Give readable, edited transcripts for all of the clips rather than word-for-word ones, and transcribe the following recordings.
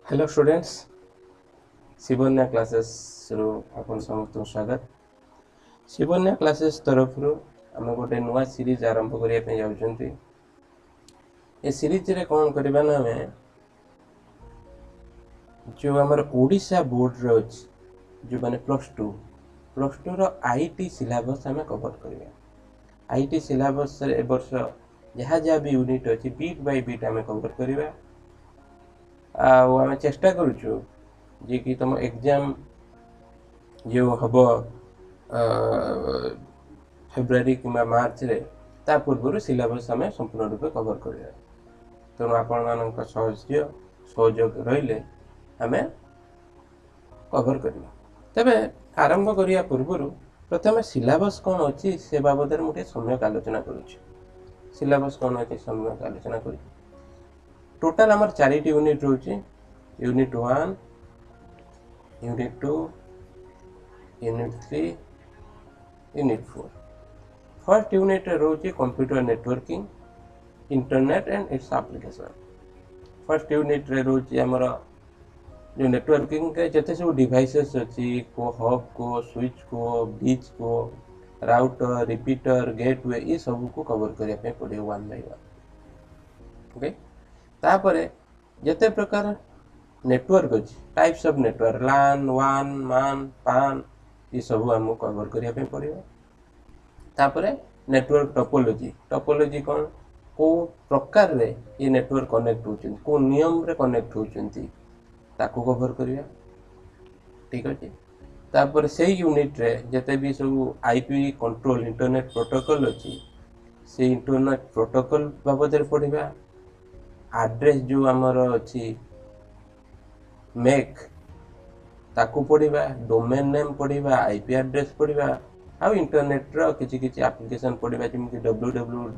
Hello students, Shivanya classes रु आपन समस्त स्वागत। शिवन्या क्लासेस तरफ रु आम गोटे नुआ सीरीज आरंभ करने जाउछंती। ए सीरीज रे कोन करबा ना हमें जो हमर ओडिशा बोर्ड रे अछि जो माने प्लस 2 रो आईटी सिलेबस हमें कवर करबा। आईटी सिलेबस रे ए वर्ष जहाँ भी यूनिट अछि बीट बाय बीट हमें कवर करबा। आम चेष्टा करूँ जे कि तुम एग्जाम जो हम फेब्रुआरी कि मार्च रे ता पूर्व सिलेबस आम संपूर्ण रूप कवर करिया। तेणु आपण मान सहयोग रहिले आम कवर करवा। तेबे आरंभ करिया पूर्व प्रथम सिलेबस कौन अच्छी से बाबद मुझे सम्यक आलोचना करुच्ची। सिलेबस कौन अच्छी सम्यक आलोचना कर। टोटाल आमर 4टी यूनिट रोचे। Unit 1, unit 2, unit 3, unit 4। First unit रोचे computer networking, internet and its application. First unit रे रोचे आमर जो नेटवर्किंग के जते सब डिवाइसेस अच्छी को हब को स्विच को ब्रिज को राउटर रिपीटर गेटवे ये सब को कवर करने पड़े वन बाय वन। ओके, तापरे जते प्रकार नेटवर्क अच्छी टाइप्स ऑफ नेटवर्क लान वान मान पान ये सब आमको कवर करने पड़े। तापरे नेटवर्क टोपोलॉजी। टोपोलॉजी कौन को प्रकार रे ये नेटवर्क कनेक्ट होचन को नियम रे कनेक्ट होचन ताको कवर करिया। ठीक अछि। तापर से यूनिट रे जते भी सब आईपी कंट्रोल इंटरनेट प्रोटोकॉल अछि से इंटरनेट प्रोटोकॉल बाबद रे पढिबा। एड्रेस जो हमर अछि मेक ताको पढिबा, डोमेन नेम पढिबा, आईपी एड्रेस पढिबा आ इंटरनेट रो किछि किछि एप्लीकेशन पढिबा जेमि www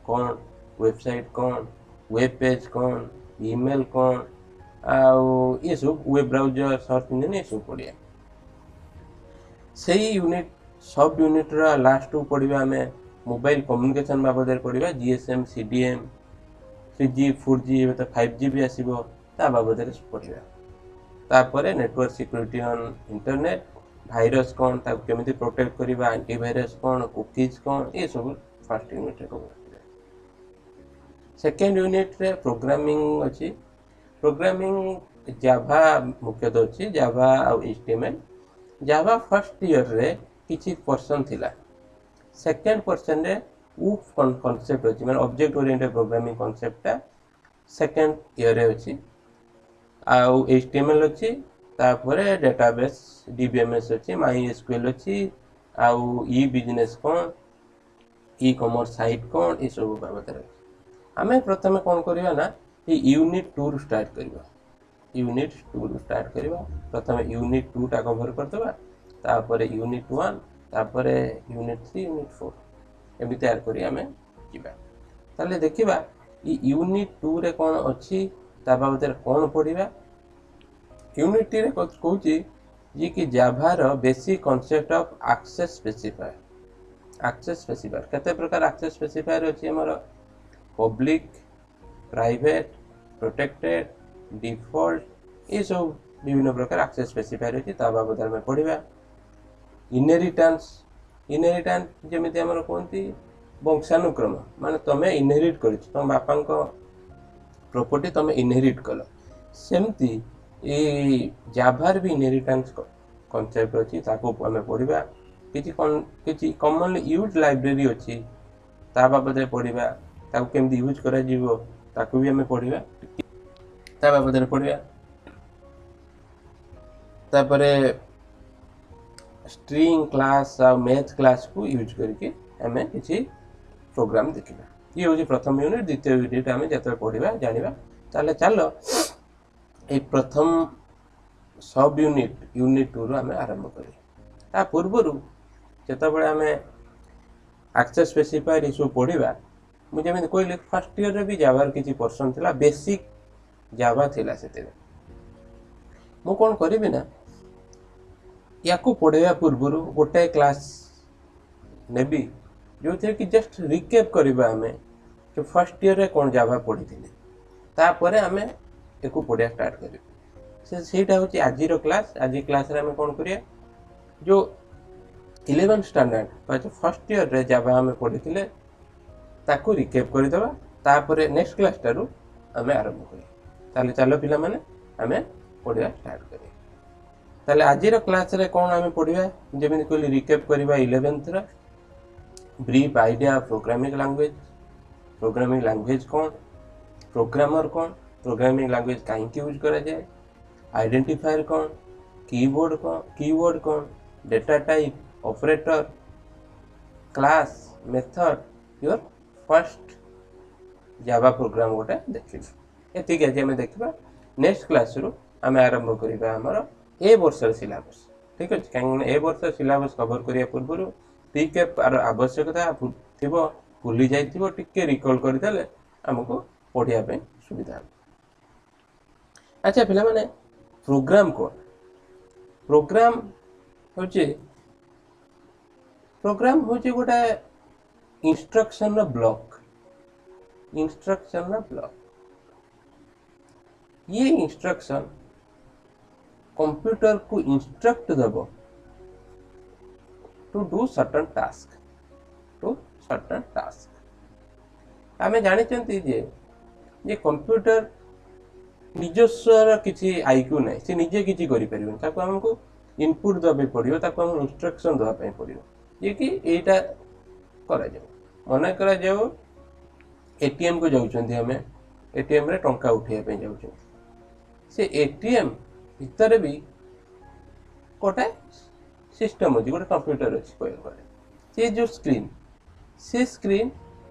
कौन वेबसाइट कौन वेब पेज कौन ईमेल कौन आउ ये सब वेब ब्राउजर सर्च इंजन ये सब पढ़िया। सही यूनिट सब यूनिट रा लास्ट को पढ़िबा हमें मोबाइल कम्युनिकेशन बाबद पढ़िबा जीएसएम सीडीएम 3G 4G एबे तो 5G भी आसीबो ता बाबद रे पढ़िबा। तापरे network security on internet virus कौन ताको केमिति प्रोटेक्ट करिबा एंटीवायरस कौन कुकीज कौन ये सब फर्स्ट यूनिट रे कवर। सेकेंड यूनिट रे प्रोग्रामिंग अछि। प्रोग्रामिंग जावा मुख्यतः अच्छी जावा आउ एचटीएमएल। जावा फर्स्ट ईयर रे किछि पर्सन थिला। सेकेंड पर्सन रे ऊफ कांसेप्ट अछि माने object oriented programming concept second year रे अछि। आउ एचटीएमएल अछि तापरे डेटाबेस डीबीएमएस अछि माईएसक्यूएल अछि आउ ई बिजनेस कौन ई कॉमर्स साइट कौन ई सब बाबद रे आमे प्रथमे कौन करिया ना यूनिट 2 रु स्टार्ट करिबा। यूनिट 2 रु स्टार्ट करिबा। प्रथमे यूनिट 2 टा कवर करदबा तापरे यूनिट 1 तापरे यूनिट 3 यूनिट 4 एमि तैयार करी आमे जिबा। ताले देखिबा ई यूनिट 2 रे कोन अछि ता बाबद रे कोन पढिबा। यूनिट 3 रे कहूची जे कि जावा रो basic concept of access specifier. Access specifier केते प्रकार एक्सेस स्पेसिफायर अछि हमर पब्लिक प्राइवेट प्रोटेक्टेड डिफॉल्ट ये सब विभिन्न प्रकार एक्सेस स्पेसिफायर अछि ता बाबद में पढिबा। इनहेरिटेंस जेमिति हमर कोनती वंशानुक्रम माने तमे इनहेरिट करछ तम बापा को प्रॉपर्टी तमे इनहेरिट कलो सेमती ए जाभार भी इनहेरिटेंस कांसेप्ट अछि ताको हमें पढिबा। किछि कॉमनली यूज्ड लाइब्रेरी अछि ता बाबद पढिबा। ताको केमति यूज करा जीवो ताको भी हमें पढिबा ता बाबद पढिबा। तापरे स्ट्रिंग क्लास आ मैथ क्लास को यूज करके हमें किछि प्रोग्राम देखिबा। ये होची प्रथम यूनिट। द्वितीय यूनिट हमें जते पढिबा जानिबा। ताले चलो ए प्रथम सब यूनिट 2 रो हमें आरंभ करी। ता पूर्वरु जते बळे हमें एक्सेस स्पेसिफायर इशू पढिबा मुझे में कोई फर्स्ट ईयर रे भी जावा किछि पर्सन थिला बेसिक जावा थिला सेते मु कोन करिबि ना याको पढेया पूर्वरु गोटे क्लास नेबी जो थे कि जस्ट रिकैप करिबा हमें कि फर्स्ट ईयर रे कोन जावा पढिथिले तापरे हमें एको पढिया स्टार्ट करिबि। ସେଇଟା ହେଉଛି ଆଜିର କ୍ଲାସ୍। ଆଜି କ୍ଲାସ୍ରେ ଆମେ କ'ଣ କରିବା, ଯେଉଁ 11th ଷ୍ଟାଣ୍ଡାର୍ଡ଼ ବା ଯେଉଁ ଫର୍ଷ୍ଟ ଇୟର୍ରେ ଜାଭା ଆମେ ପଢ଼ିଥିଲେ ତାକୁ ରିକେପ୍ କରିଦେବା, ତାପରେ ନେକ୍ସଟ କ୍ଲାସ୍ଠାରୁ ଆମେ ଆରମ୍ଭ କରିବା। ତାହେଲେ ଚାଲ ପିଲାମାନେ ଆମେ ପଢ଼ିବା ଷ୍ଟାର୍ଟ କରିବା। ତାହେଲେ ଆଜିର କ୍ଲାସ୍ରେ କ'ଣ ଆମେ ପଢ଼ିବା, ଯେମିତି କହିଲି ରିକେପ୍ କରିବା 11th brief idea of programming language. Programming language କ'ଣ, ପ୍ରୋଗ୍ରାମର କ'ଣ, ପ୍ରୋଗ୍ରାମିଂ ଲାଙ୍ଗୁଏଜ୍ କାହିଁକି ୟୁଜ୍ କରାଯାଏ, ଆଇଡେଣ୍ଟିଫାୟର କ'ଣ, କିବୋର୍ଡ଼ କ'ଣ, data type, operator, class, method, your first Java program ଗୋଟେ ଦେଖିବା। ଏତିକି ଆଜି ଆମେ ଦେଖିବା। ନେକ୍ସଟ କ୍ଲାସ୍ରୁ ଆମେ ଆରମ୍ଭ କରିବା ଆମର ଏ ବର୍ଷର ସିଲାବସ୍। ଠିକ୍ ଅଛି, କାହିଁକିନା ଏ ବର୍ଷର ସିଲାବସ୍ କଭର କରିବା ପୂର୍ବରୁ ରିକେପ୍ ଆବଶ୍ୟକତା ଥିବ, ଭୁଲି ଯାଇଥିବ, ଟିକେ ରିକଲ୍ କରିଦେଲେ ଆମକୁ ପଢ଼ିବା ପାଇଁ ସୁବିଧା ହେବ। ଆଚ୍ଛା ପିଲାମାନେ, ପ୍ରୋଗ୍ରାମ କ'ଣ? ପ୍ରୋଗ୍ରାମ ହେଉଛି ଗୋଟେ ଇନଷ୍ଟ୍ରକ୍ସନର ବ୍ଲକ୍। ये इंस्ट्रक्शन कंप्यूटर को इंस्ट्रक्ट देव टू डू सर्टन टास्क। आम जानते जे कंप्यूटर निजस्वर किसी आईक्यू ना, सी निजे किसी करमको इनपुट देवाई पड़ो, इंस्ट्रक्शन देवाई पड़ो जे कि यहीटा कर। मन कर एटीएम को जाऊँ, आम एटीएम रे टंका उठाइबा जाऊँ, से एटीएम भितर भी गोटे सिस्टम अच्छी, गोटे कंप्यूटर अच्छी कहले, से जो स्क्रीन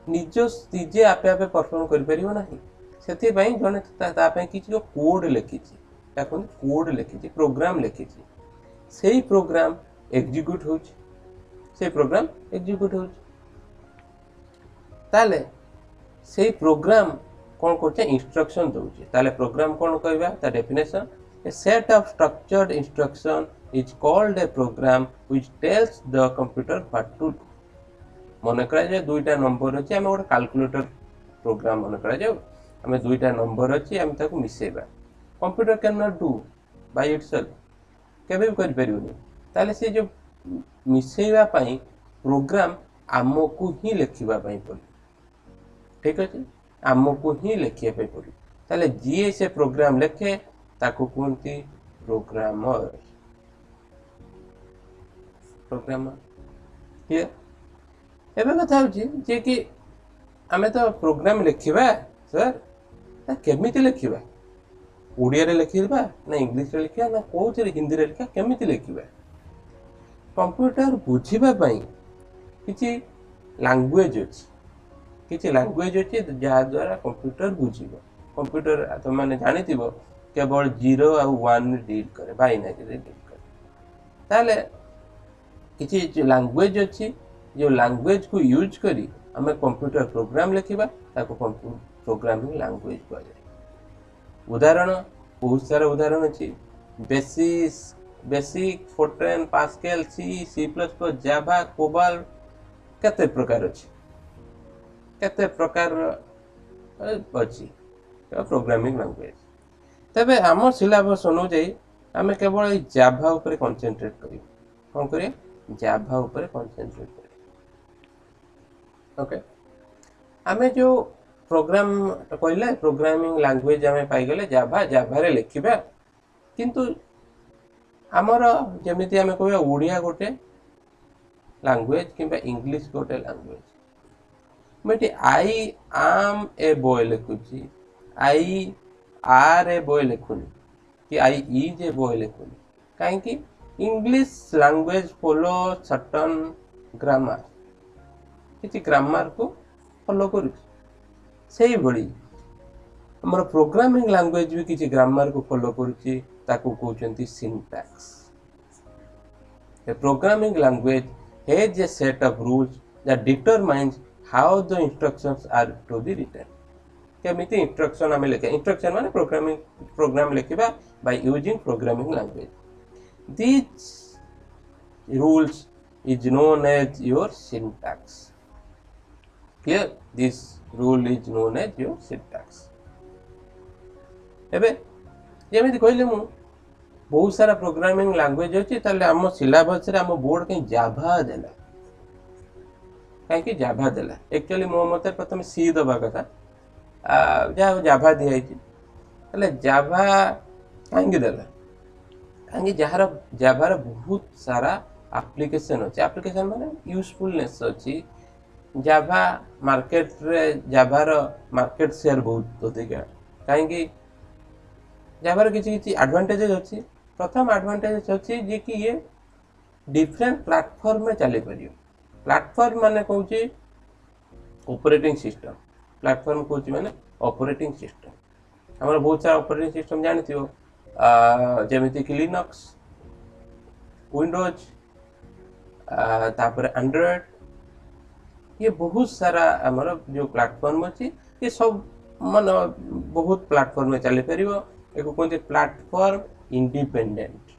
निजे आपे आपे परफॉर्म कर पारिबो नाही। से जड़े किसी कोड लिखी, प्रोग्राम लिखी, से प्रोग्राम एग्जीक्यूट हो, ताले से प्रोग्राम कौन कर इंस्ट्रक्शन दूसरे। ताले प्रोग्राम कौन कहबा, ता definition, a set of structured instruction is called a program which tells the computer what to do. मन करा दुईटा नंबर अच्छे, आम गोटे कैलकुलेटर प्रोग्राम मन करा आम दुईटा नंबर अच्छी, आम ताको मिसेबा। Computer can not do by itself, केबे भी कर परिबोनी। ताले से जो मिसेबा पई प्रोग्राम आमको ही लिखिबा पई पड़े। ठीक अच्छे, आमको ही लिखा पड़ो। ताले जी से प्रोग्राम लिखे ताको कहते प्रोग्रामर। क्लियर? एवं कथा जे कि आमे तो प्रोग्राम लिखा सर, केमी लिखा, ओडिया रे लिखा ना इंग्लिश रे लिखा ना कौन हिंदी रे लिखा, केमी लिखा। कंप्यूटर बुझापी किसी लैंग्वेज अच्छी, किसी लैंग्वेज अच्छी जहाद्वारा कंप्यूटर बुझब। कंप्यूटर तुम मैंने जानी केवल 0 और 1 डील करे, बाइनरी डील करे। ताले किसी लैंग्वेज अच्छी, जो लैंग्वेज को यूज करी आम कंप्यूटर प्रोग्राम लिखा, प्रोग्रामिंग लैंग्वेज कह जाए। उदाहरण बहुत सारा उदाहरण अच्छी, बेसिक, फोर्ट्रेन, पास्कल, सी++, जाभा, कोबाल, केते प्रकार अच्छी, केते प्रकार अच्छी प्रोग्रामिंग लैंग्वेज। तबे आम सिलेबस अनुଯାयी आम केवल जाभा ऊपर कंसंट्रेट करियो। कौन करिए? जाभा ऊपर कंसंट्रेट करिए। ओके, आम जो प्रोग्राम कहले प्रोग्रामिंग लैंग्वेज आम पाइगले जाभा, जाभा रे लिखिबा। किंतु आमर जेमिति आम कहबा ओडिया गोटे लैंग्वेज किंबा इंग्लिश गोटे लैंग्वेज, मुझे आई आम ए बॉय लिखुची, आई आर ए बॉय लिखुनी कि आई इज ए बॉय लिखुनी। कहीं English language follow certain grammar, किसी ग्रामर को फॉलो कर। हमर प्रोग्रामिंग लैंग्वेज भी किसी ग्रामर को फॉलो करुच्ची, ताको कहते syntax. A programming language has a set of rules that determines how the instructions are to be written. केमिति इंस्ट्रक्शन आम लिखा, इंस्ट्रक्शन माने प्रोग्राम लिखा by using programming language. These rules is known as your syntax. Clear? This rule is known as your syntax. एबे जेमिति कहले मु बहुत सारा प्रोग्रामिंग लैंग्वेज अच्छी ताले आम सिलेबस रे आम बोर्ड कहीं जाभा देला कहीं जाभा देला एक्चुअली मो मत प्रथम सी दबा कथा जहाँ जाभा दिखाई जाभा कहीं देला कहीं जार जाभार बहुत सारा एप्लिकेशन अच्छे एप्लिकेशन माने यूजफुलनेस अच्छी जाभा मार्केट रे जाभार मार्केट शेयर बहुत अधिका कहीं जाभार किसी किसी एडवांटेजेस अच्छी प्रथम एडवांटेजेस अच्छी जे कि ये डिफरेंट प्लेटफॉर्म में चली पारियो प्लेटफॉर्म माने कहूँ ऑपरेटिंग सिस्टम प्लेटफॉर्म कहूँ माने ऑपरेटिंग सिस्टम हमारे बहुत सारा ऑपरेटिंग सिस्टम जानती हो जमीती कि लिनक्स विंडोज तापर एंड्रॉयड ये बहुत सारा आमर जो प्लेटफॉर्म अच्छी ये सब मान बहुत प्लेटफॉर्म में चली पार एक कहते प्लेटफॉर्म इंडिपेंडेंट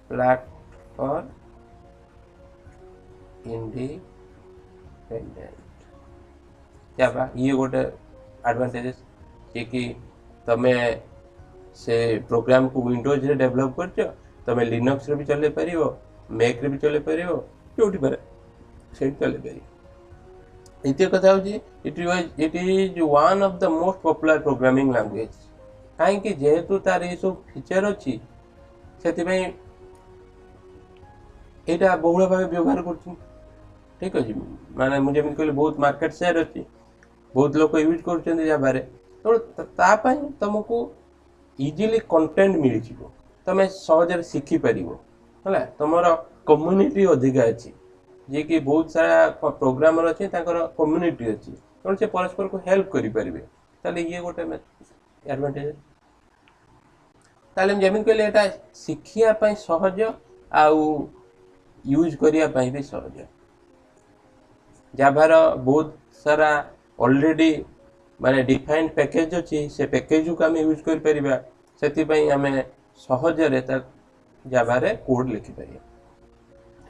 प्लेटफॉर्म इंडिपेंडेंट जाभा ये गोटे एडवांटेजेस जे कि तमे से प्रोग्राम को विंडोज रे डेवलप करछ तमे लिनक्स रे भी चले परिवो मैक रे भी चले परिवो जोटी पर से चले परिवो इते कथा होची it is one of the most popular programming language काहे कि जेहेतु तार ये सब फीचर अछि सेति में एटा बहुल भाव व्यवहार करछ ठीक अछि माने मुझे एमि कहले बहुत मार्केट शेयर अछि बहुत लोग यूज कर जाभा तो तापाई तुमको इजिली कंटेंट मिल जिवो तमे सहज शिखी पारिबो है तुम कम्युनिटी अधिका अच्छी जे कि बहुत सारा प्रोग्रामर अच्छे कम्युनिटी अच्छी तेणु से परस्पर को हेल्प करेंगे ताले ये गोटे एडवांटेज ताले जमीन कहले एटा शिखिया सहज आउ यूज करने भी सहज जाभार बहुत सारा ऑलरेडी माने डिफाइंड पैकेज अच्छी से पैकेज को आम यूज कर परिबा सेति आम सहजरे जाभा रे कोड लिखि पारिबा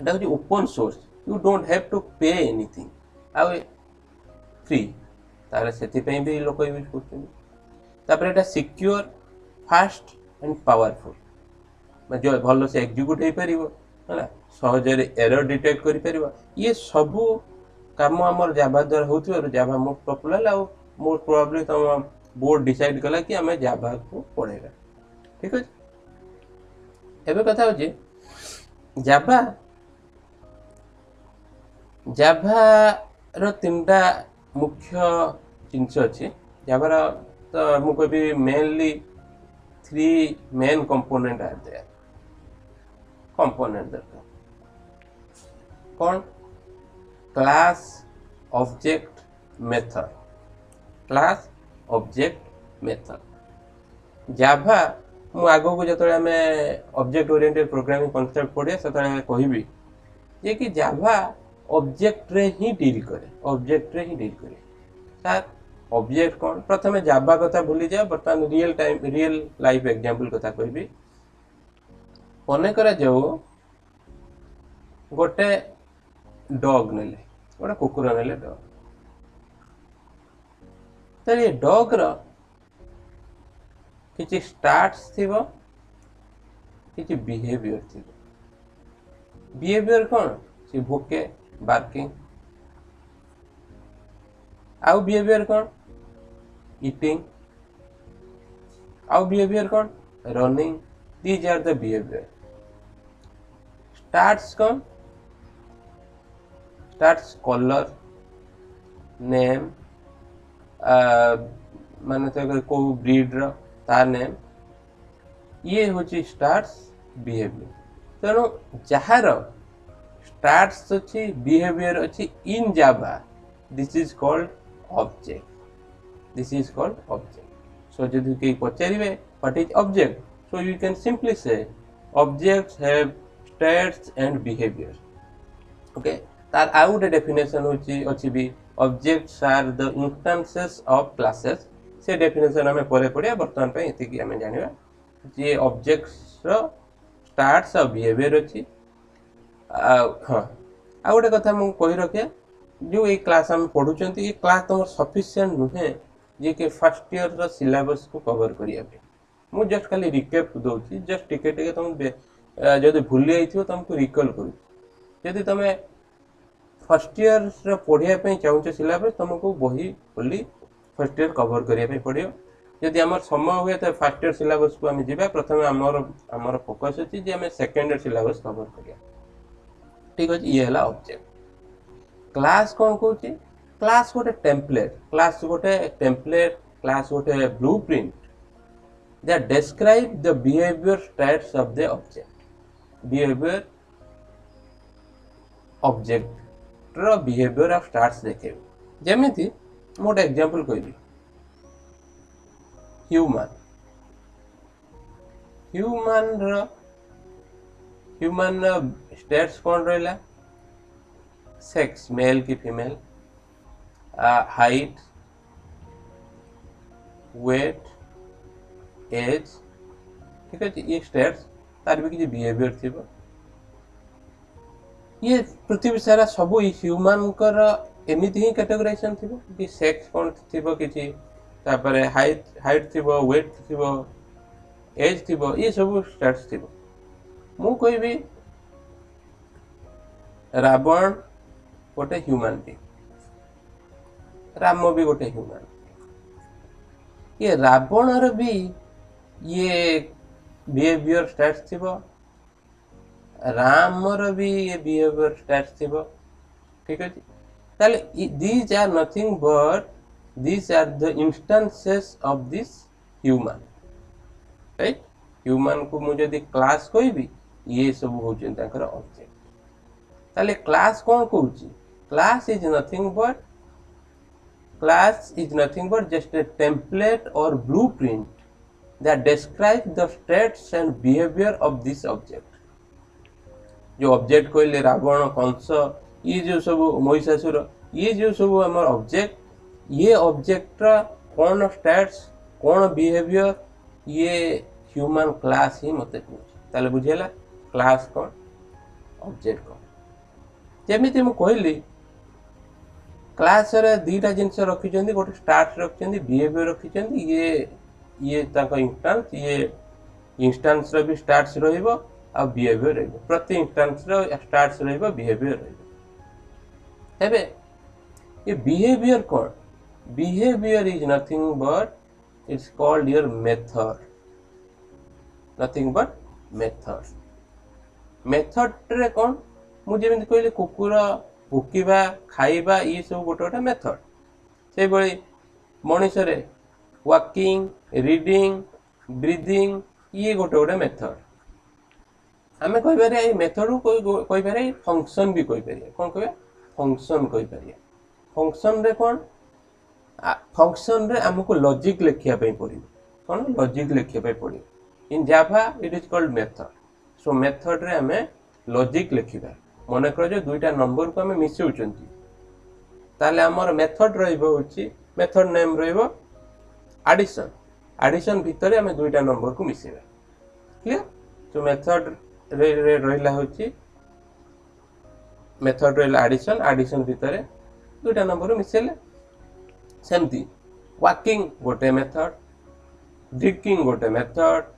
एटा होची open source you don't have to pay anything आ फ्री तारे सेति भी लोक यूज करछन तापर एटा सिक्योर फास्ट एंड पावरफुल जो भलो से एग्जीक्यूट हो पारिबो है सहजरे एरर डिटेक्ट कर पारिबा ये सबू काम आमर जाभा द्वारा होथिबारु जाभा मोस्ट पॉपुलर आ मोस्ट प्रोबेबली तुम बोर्ड डिसाइड कला कि आम जाभा को पढ़ेगा ठीक है एबे कथा होची जाभा जाभा रो तीनटा मुख्य जिनस अच्छी जाभा तो मु कहबी mainly 3 main component are there component दरकार कौन class object method class object method Java मु आगो को जतले हमें ऑब्जेक्ट ओरिएंटेड प्रोग्रामिंग कांसेप्ट पढ़े सेतले कहबी जे कि जाभा ऑब्जेक्ट रे ही डील करे ऑब्जेक्ट रे ही डील करे सर ऑब्जेक्ट कौन प्रथमे जाभा कथा भूली जाओ बर्तमान रियल लाइफ एग्जांपल कथा कहबी मने करा जाओ गोटे डॉग नेले गोटे कुकुर नेले डॉग तो ये डॉग रो किछि स्टार्ट्स थिबो किछि बिहेवियर थिबो बिहेवियर कौन सी भोके बार्किंग आउ बिहेवियर कौन ईटिंग आउ बिहेवियर कौन running these are the behaviour states कौन स्टार्ट्स कलर नेम माने तो को ब्रीड रो तार नेम ये होची स्टार्ट्स बिहेवियर तेणु जहार स्टार्ट्स अच्छी बिहेवियर अच्छी in Java this is called object this is called object so जदि कई पचारिबे what is object so you can simply say objects have states and behaviour okay तार आउट डेफिनेशन होची अछि भी objects are the instances of classes से definition हमें परे पड़िया वर्तमान पे एति कि हमें जानिबा जे ऑब्जेक्ट्स रो स्टार्ट्स और बिहेवियर अछि हाँ आ गोटे कथा मु कहि रखे जो ये क्लास हम पढ़ुचंती ये क्लास तुम सफिशिएंट नुहे जे कि फर्स्ट ईयर रो सिलेबस को कवर करिया पे मु जस्ट खाली रिकेप दूसरी जस्ट टिके तुम जब भूली जाइए तुमको रिकल करूँ जदि तुम फर्स्ट ईयर पढ़ाई चाहूच सिलेबस तुमको बही खोली फर्स्ट ईयर कवर करने पड़ो जदि आम समय हुए तो फर्स्ट ईयर सिलेबस को आम जा प्रथम आमर फोकस अच्छी आम सेकेंड ईयर सिलेबस कवर करिया ठीक अच्छे ये है ऑब्जेक्ट क्लास कौन कौन क्लास गोटे टेम्पलेट क्लास गोटे blueprint that describe the behavior states of the behavior object रो behavior of states देखे जमीती मोटे एग्जांपल कहबी ह्यूमन स्टेट्स कौन रहा सेक्स मेल की फीमेल हाइट वेट एज ठीक है ये स्टेट्स तार भी किसी बिहेवियर थी ये पृथ्वी सारा सब ह्यूमन एमती ही कैटेगराइजेशन थी कि सेक्स कौन थी किसी हाइट थी वेट थी एज थी ये सब स्टेट्स थी मु कहबी रावण गोटे ह्यूमन बीइंग राम भी गोटे ह्यूमन ये रावण भी ये बिहेवियर स्टेट्स थी रामर भी ये बिहेवियर स्टेट्स थी ठीक है ताले these are nothing but these are the instances of this human right human को मुझे यदि क्लास कहबी ये सब होचन ताकर ऑब्जेक्ट ताले क्लास कौन कहूची class is nothing but just a template or blueprint that describe the states and behavior of this object जो ऑब्जेक्ट कहले रावण कंस ये जो सब महिषासुर ये जो सब हमार ऑब्जेक्ट ये ऑब्जेक्ट कौन स्टेट्स कौन बिहेवियर ये ह्यूमन क्लास ही मते ताले बुझेला क्लास कौन ऑब्जेक्ट कौन जेमिति मु कहली क्लास रे दीटा जिंस रखिचंदी गोटे स्टार्ट रखिचंदी बिहेवियर रखिचंदी ये ताको इंस्टेंस ये इंस्टेंस रो भी स्टार्ट्स रहइबो आ बिहेवियर रहइबो प्रति इंस्टेंस रो स्टार्ट्स रहइबो बिहेवियर रहइबो एबे ये behaviour cone behaviour is nothing but it's called your method nothing but method रे कोन मु जेमिति कहले कुकुर भुकिबा खाइबा ये सब गोटे गोटे मेथड से बळी मनुष्य रे वॉकिंग रीडिंग ब्रीदिंग ये गोटे गोटे मेथड आम कही मेथड कही फंक्शन भी कही कौन कह फंक्शन कही फंक्शन रे कौन फंक्शन रे आमको लॉजिक लिखिया पड़ो कौन लॉजिक लिखिया पड़ो in Java it is called method so method रे आम लॉजिक लिखा मन कर जो दुईटा नंबर को आम मिसौचंती ताले आमर मेथड रही मेथड नेम रही एडिशन भितर आम दुईटा नंबर को मिसेबा क्लियर तो मेथड रे रहिला होची मेथड रहिला एडिशन भितर दुईटा नंबर मिसेले सेमती वॉकिंग गोटे मेथड ड्रिंकिंग गोटे मेथड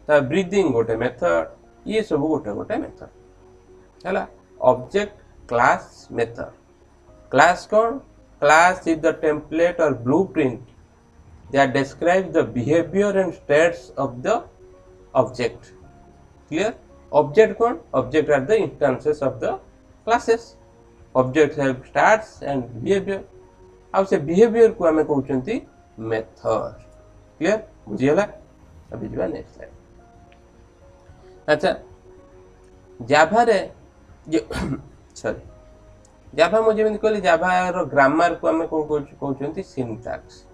ता ब्रीदिंग गोटे मेथड ये सब गोटे गोटे मेथड हैला ऑब्जेक्ट क्लास मेथड क्लास कौन class is the template or blueprint that describe the behavior and states of the object clear object कौन object are the instances of the classes objects have starts and behavior अब से behavior को हमें कहउचंती method clear बुझियला अभी जीवा next slide अच्छा जाभा रे sorry जाभा मु जेमिति कहली जाभा रो ग्रामर को हमें कहउचंती सिंटैक्स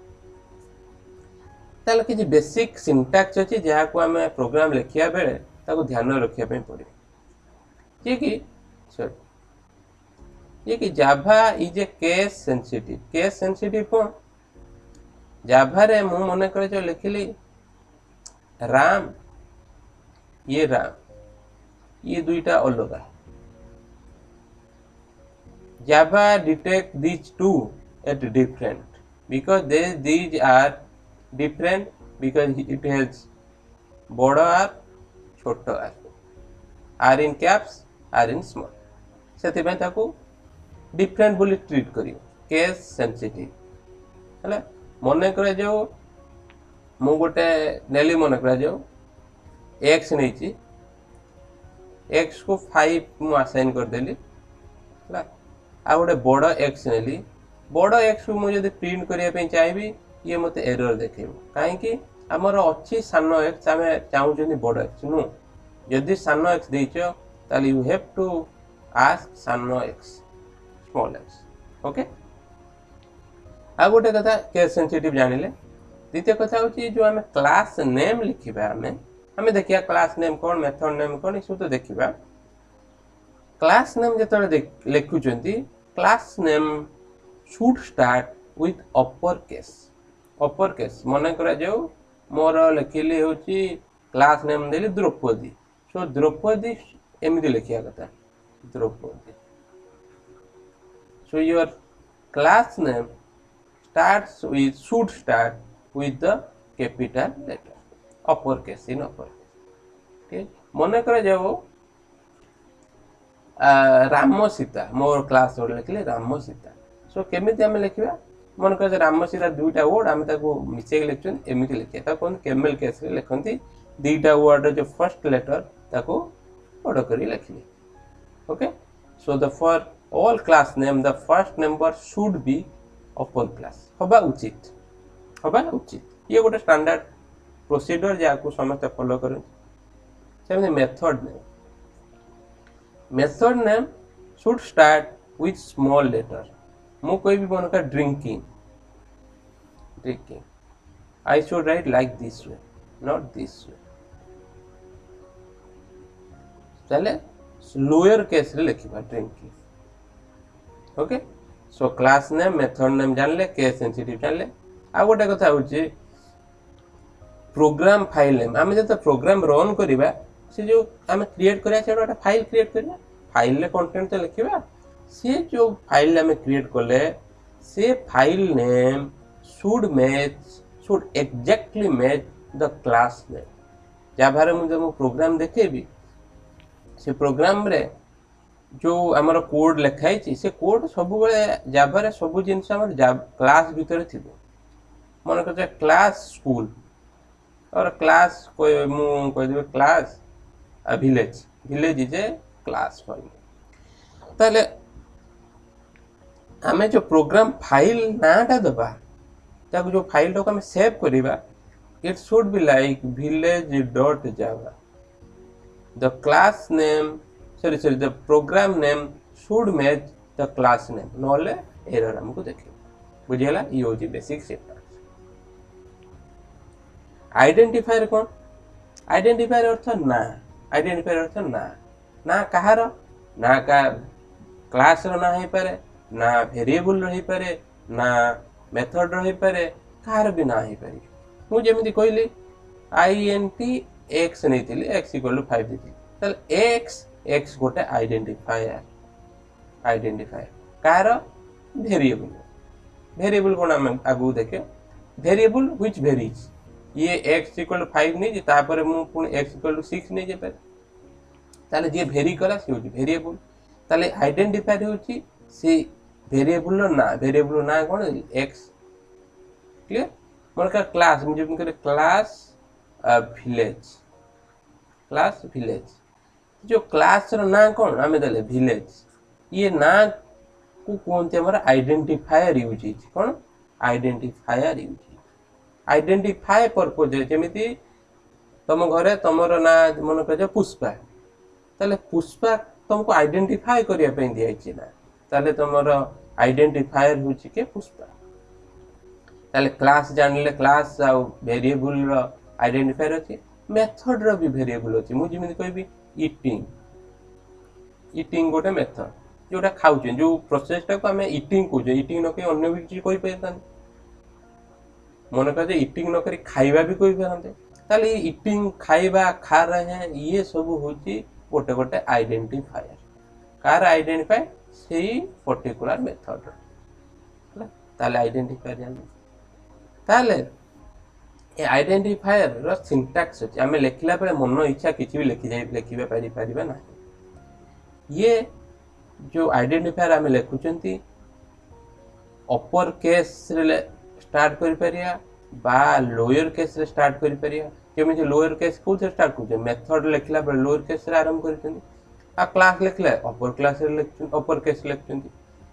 ताले कि बेसिक सिंटैक्स अच्छी जहाँ को आम प्रोग्राम लिखा बेले ताको ध्यान रखा पड़े ये कि जाभा इज ए केस सेंसिटिव कौन जाभा रे मु मन करे जो लिखिली राम ये दुईटा अलग जाभा detect these two at different because these are different because it has बड़ आर छोट आर इन कैप्स आर इन स्मॉल से डिफरेंट बोली ट्रीट कर केस सेंसिटिव है मन कर जो मु गोटे नेली मन कर जो एक्स नहीं एक्स को 5 मु असाइन करदेली है आ गोटे बड़ एक्स नेली बड़ एक्स को मुझे प्रिंट करने चाहिए ये मत एरर देखेब कहीं आमर अच्छी सान एक्स आम चाहूँ बड़ एक्स नु जदि सान एक्स देच यू हैव टू आस्क सान एक्स स्मॉल एक्स ओके आ गोटे कथा केस सेंसिटिव जानिले द्वितीय कथा हूँ जो आम क्लास नेम लिखा आम देखिए क्लास नेम कौन मेथड नेम कौन ये सब तो देखा क्लास नेम जो लिखुंट class name should start with upper case मन करा जाऊ मोर लिखिली हूँ क्लास नेम देली द्रौपदी सो द्रौपदी एमती लिखा कथा Draupadi so your class name should start with the capital letter upper case in upper case ठीक मन कर जाओ राम सीता मोर क्लास वर्ड लिखले राम सीता सो केमिति आम लिखा मन कर राम सीता दुईटा वर्ड आम मिसेक लिखुन एमती लिखा कौन केमेल केस लिखती दुईटा वर्ड जो फर्स्ट लेटर ताको बड़ कर लिखली okay so the for all class name the first number should be upper class हवा उचित ये गोटे स्टैंडर्ड प्रोसीजर जहाँ समस्त फॉलो करें method name should start with small letter मु कोई भी मन का drinking I should write like this way not this way चले लोअर केस रे लिखा drinking okay so class name method name जानले केस सेंसिटिव जानले आ गोटे कथा हूँ प्रोग्राम फाइल नेम आम जो प्रोग्राम रन करवा से जो आम क्रिएट करा से गोटे फाइल क्रिएट करवा फाइल कंटेंट तो लिखा से जो फाइल आम क्रिएट कले से file name should exactly match the class name जाभारे मुझे प्रोग्राम देखेबी से प्रोग्राम रे जो आमर कोड लिखाई से कोड सब जाबार सब जिन क्लास भितर थी मन कर क्लास स्कूल और क्लास मुझे class village village is a class ताले आम जो प्रोग्राम फाइल नाटा दबा ताको जो फाइल टाक आम सेव करवा it should be like village dot Java the class name sorry the program name should match the class name नॉले एरर हमको देखे बुझेला ये होची बेसिक सिंटैक्स आइडेंटिफायर कौन आइडेंटिफायर अर्थ ना कहार ना का क्लास रो ना हो पारे ना वेरिएबल रही पारे ना मेथड रही पारे कहार भी ना हो पारे मु जेमिति कहली int x नहीं x = 5 देती ताले x गोटे आइडेंटिफायर कार वेरिएबल कौन आम आगू देखे वेरिएबल व्हिच वेरीज ये x = 5 नहीं तापर मु पुणी x = 6 नहीं जाए ताले जे वेरी कला से होची वेरिएबल ताले आइडेंटिफायर होची से वेरिएबल ना कौन x क्लियर मन का क्लास मुझे क्लास विलेज जो क्लास रो ना कौन आम दे विलेज ये ना को कहते हमारा आइडेंटिफायर यूज कौन आइडेंटिफायर यूज आइडेंटिफाई पर्पज जमी तुम घरे तुमर ना मन कर पुष्पा ताले पुष्पा तुमको आइडेंटिफाई करने दिखाई ना ताले तुमर आइडेंटिफायर हूँ के पुष्पा ताले क्लास जानले क्लास आ वेरिएबल आइडेंटिफायर अच्छी मेथड रो भी वेरिएबल अच्छी मुझे कहबी इटिंग गोटे मेथड जोटा खाऊे जो प्रोसेसटा को आम इटिंग कहे इटिंग नक अन्य भी किसी कहीपर मन कर इटिंग नक खाइबा भी कहीपर ताले इटिंग खाइबा खा रहे हैं ये सब हूँ गोटे गोटे आइडेंटिफायर कार आइडेंटिफाई से पर्टिकुलर मेथड ताले आइडेंटिफायर जान ताले ए आइडेंटिफायर रो सिंटैक्स अछि आमे लेखिला बेले मन इच्छा किछि भी लेखिबा परिबा नाही। ये जो आइडेंटिफायर आमे लेखुचंती अपर केस रे स्टार्ट करि परिया बा लोअर केस रे स्टार्ट करि परिया। केमिति लोअर केस को स्टार्ट करछे मेथड लेखिला बेले लोअर केस रे आरंभ करछंती आ क्लास लेखिला अपर क्लास रे लेखछन अपर केस लेखछंती।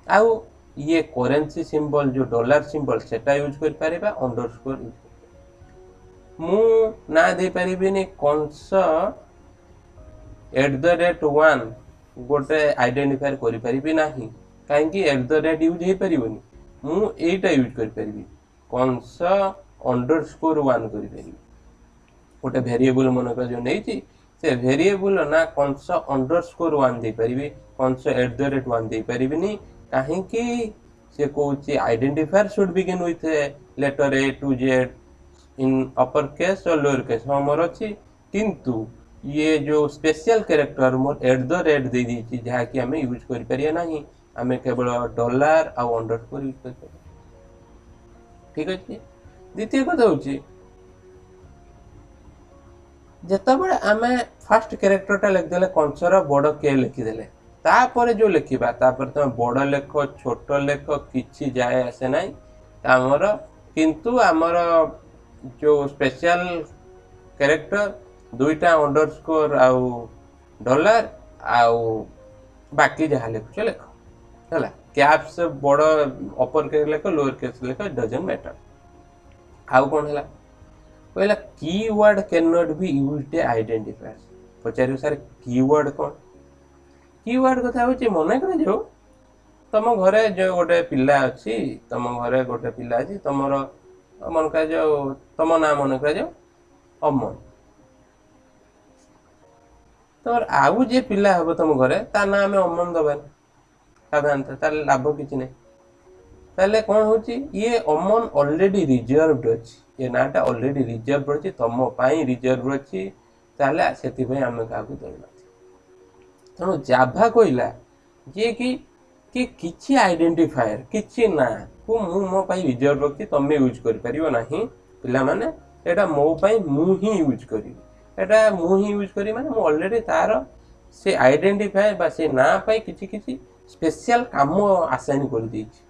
आउ ये करेंसी सिंबल जो डॉलर सिंबल सेटा यूज कर परिबा अंडरस्कोर यूज मु ना दे परिबिनी कंस @1 गोटे आइडेंटिफायर करि परिबि नाही काहेकि @ यूज हे परिबोनी मु एटा यूज कर परिबि कंस _1 करि परिबि गोटे वेरिएबल मनक जो नेछि से वेरिएबल ना कंस _1 दे परिबि कंस @1 दे परिबिनी काहेकि से कहूची identifier should begin with letter A to Z in upper case और लोअर केस हमर अछि किंतु ये जो स्पेशल कैरेक्टर मोर @ दे दी जहाँ कि आम यूज कर परिया नहीं आम केवल डॉलर आ अंडरस्कोर यूज कर परिया। ठीक अच्छे द्वितीय कथा होची जेतबेले आमे फर्स्ट कैरेक्टरटा लिखिदेले कंसर बड़ के लिखिदेले तापर जो लिखिबा तापर तुम बड़ लेख छोट लेख किछि जाए आसे नाही आमर किंतु आमर जो स्पेशल कैरेक्टर दुईटा अंडरस्कोर आउ डॉलर आउ बाकी जहाँ लिखुछ लेख है कैप्स बड़ अपर केस लेख लोअर केस लेख डजंट मैटर। आउ कौन है कहला keyword can not be used identifier Pachar sir keyword कौन कीवर्ड कथा होची मन कर जो तुम घरे जो गोटे पिला अच्छी तुम घरे गोटे पिला अच्छी तुम मन कर जो तुम ना मन कर जो अमन तुम आउ जे पिला हम तुम घरे ता ना आम अमन दबानी साधारणतः तार लाभ किसी नहीं ताले कौन होची ये अमन ऑलरेडी रिजर्व्ड अछि ये नाटा ऑलरेडी रिजर्व अछि तुम पाई रिजर्व अछि ताले सेति भाई आमे काकू देना तनो जाभा कोइला जे कि किछि आइडेंटिफायर किछि ना को मु मो पाई रिजर्व रखि तमे यूज कर परिबो नाही पिला माने एटा मो पाई मु ही यूज करी एटा मु ही यूज करी माने मु ऑलरेडी तार से आइडेंटिफायर बा से ना पाई किछि किछि स्पेशल काम असाइन कर देछि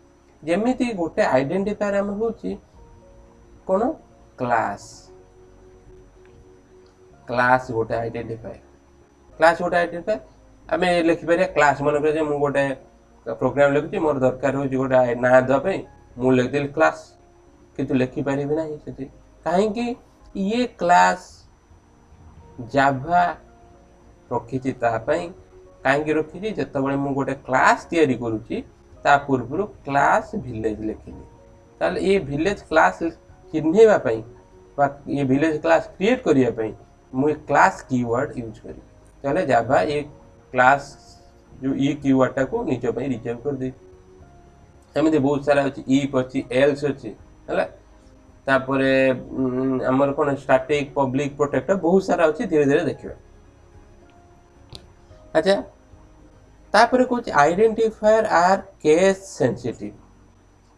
जेमिति गोटे आइडेंटिफायर हम होची कोन क्लास क्लास गोटे आइडेंटिफायर आमे लिखि परिया क्लास मन करे मु गोटे प्रोग्राम लिखुची मोर दरकार होची गोटे ना द पे मु लिख दिल क्लास किंतु लिखि परिबि नाही सेति काहे कि ये क्लास जाभा रखिची ता पई काहे कि रखिची जतबळे मु गोटे क्लास तयारी करूची ता पूर्व क्लास विलेज लिखिली ताले ये विलेज क्लास चिन्हेबा पई बा ये विलेज क्लास क्रिएट करिया पई मु क्लास कीवर्ड यूज करी ताले जाभा ये क्लास जो ई कीवर्ड को निज पई रिजर्व कर दे एमिति बहुत सारा अछि इफ अछि एल्स अछि हला तापरे हमर कोन स्टैटिक पब्लिक प्रोटेक्टर बहुत सारा अछि धीरे धीरे देखिबा। अच्छा तापरे कुछ आइडेंटिफायर आर केस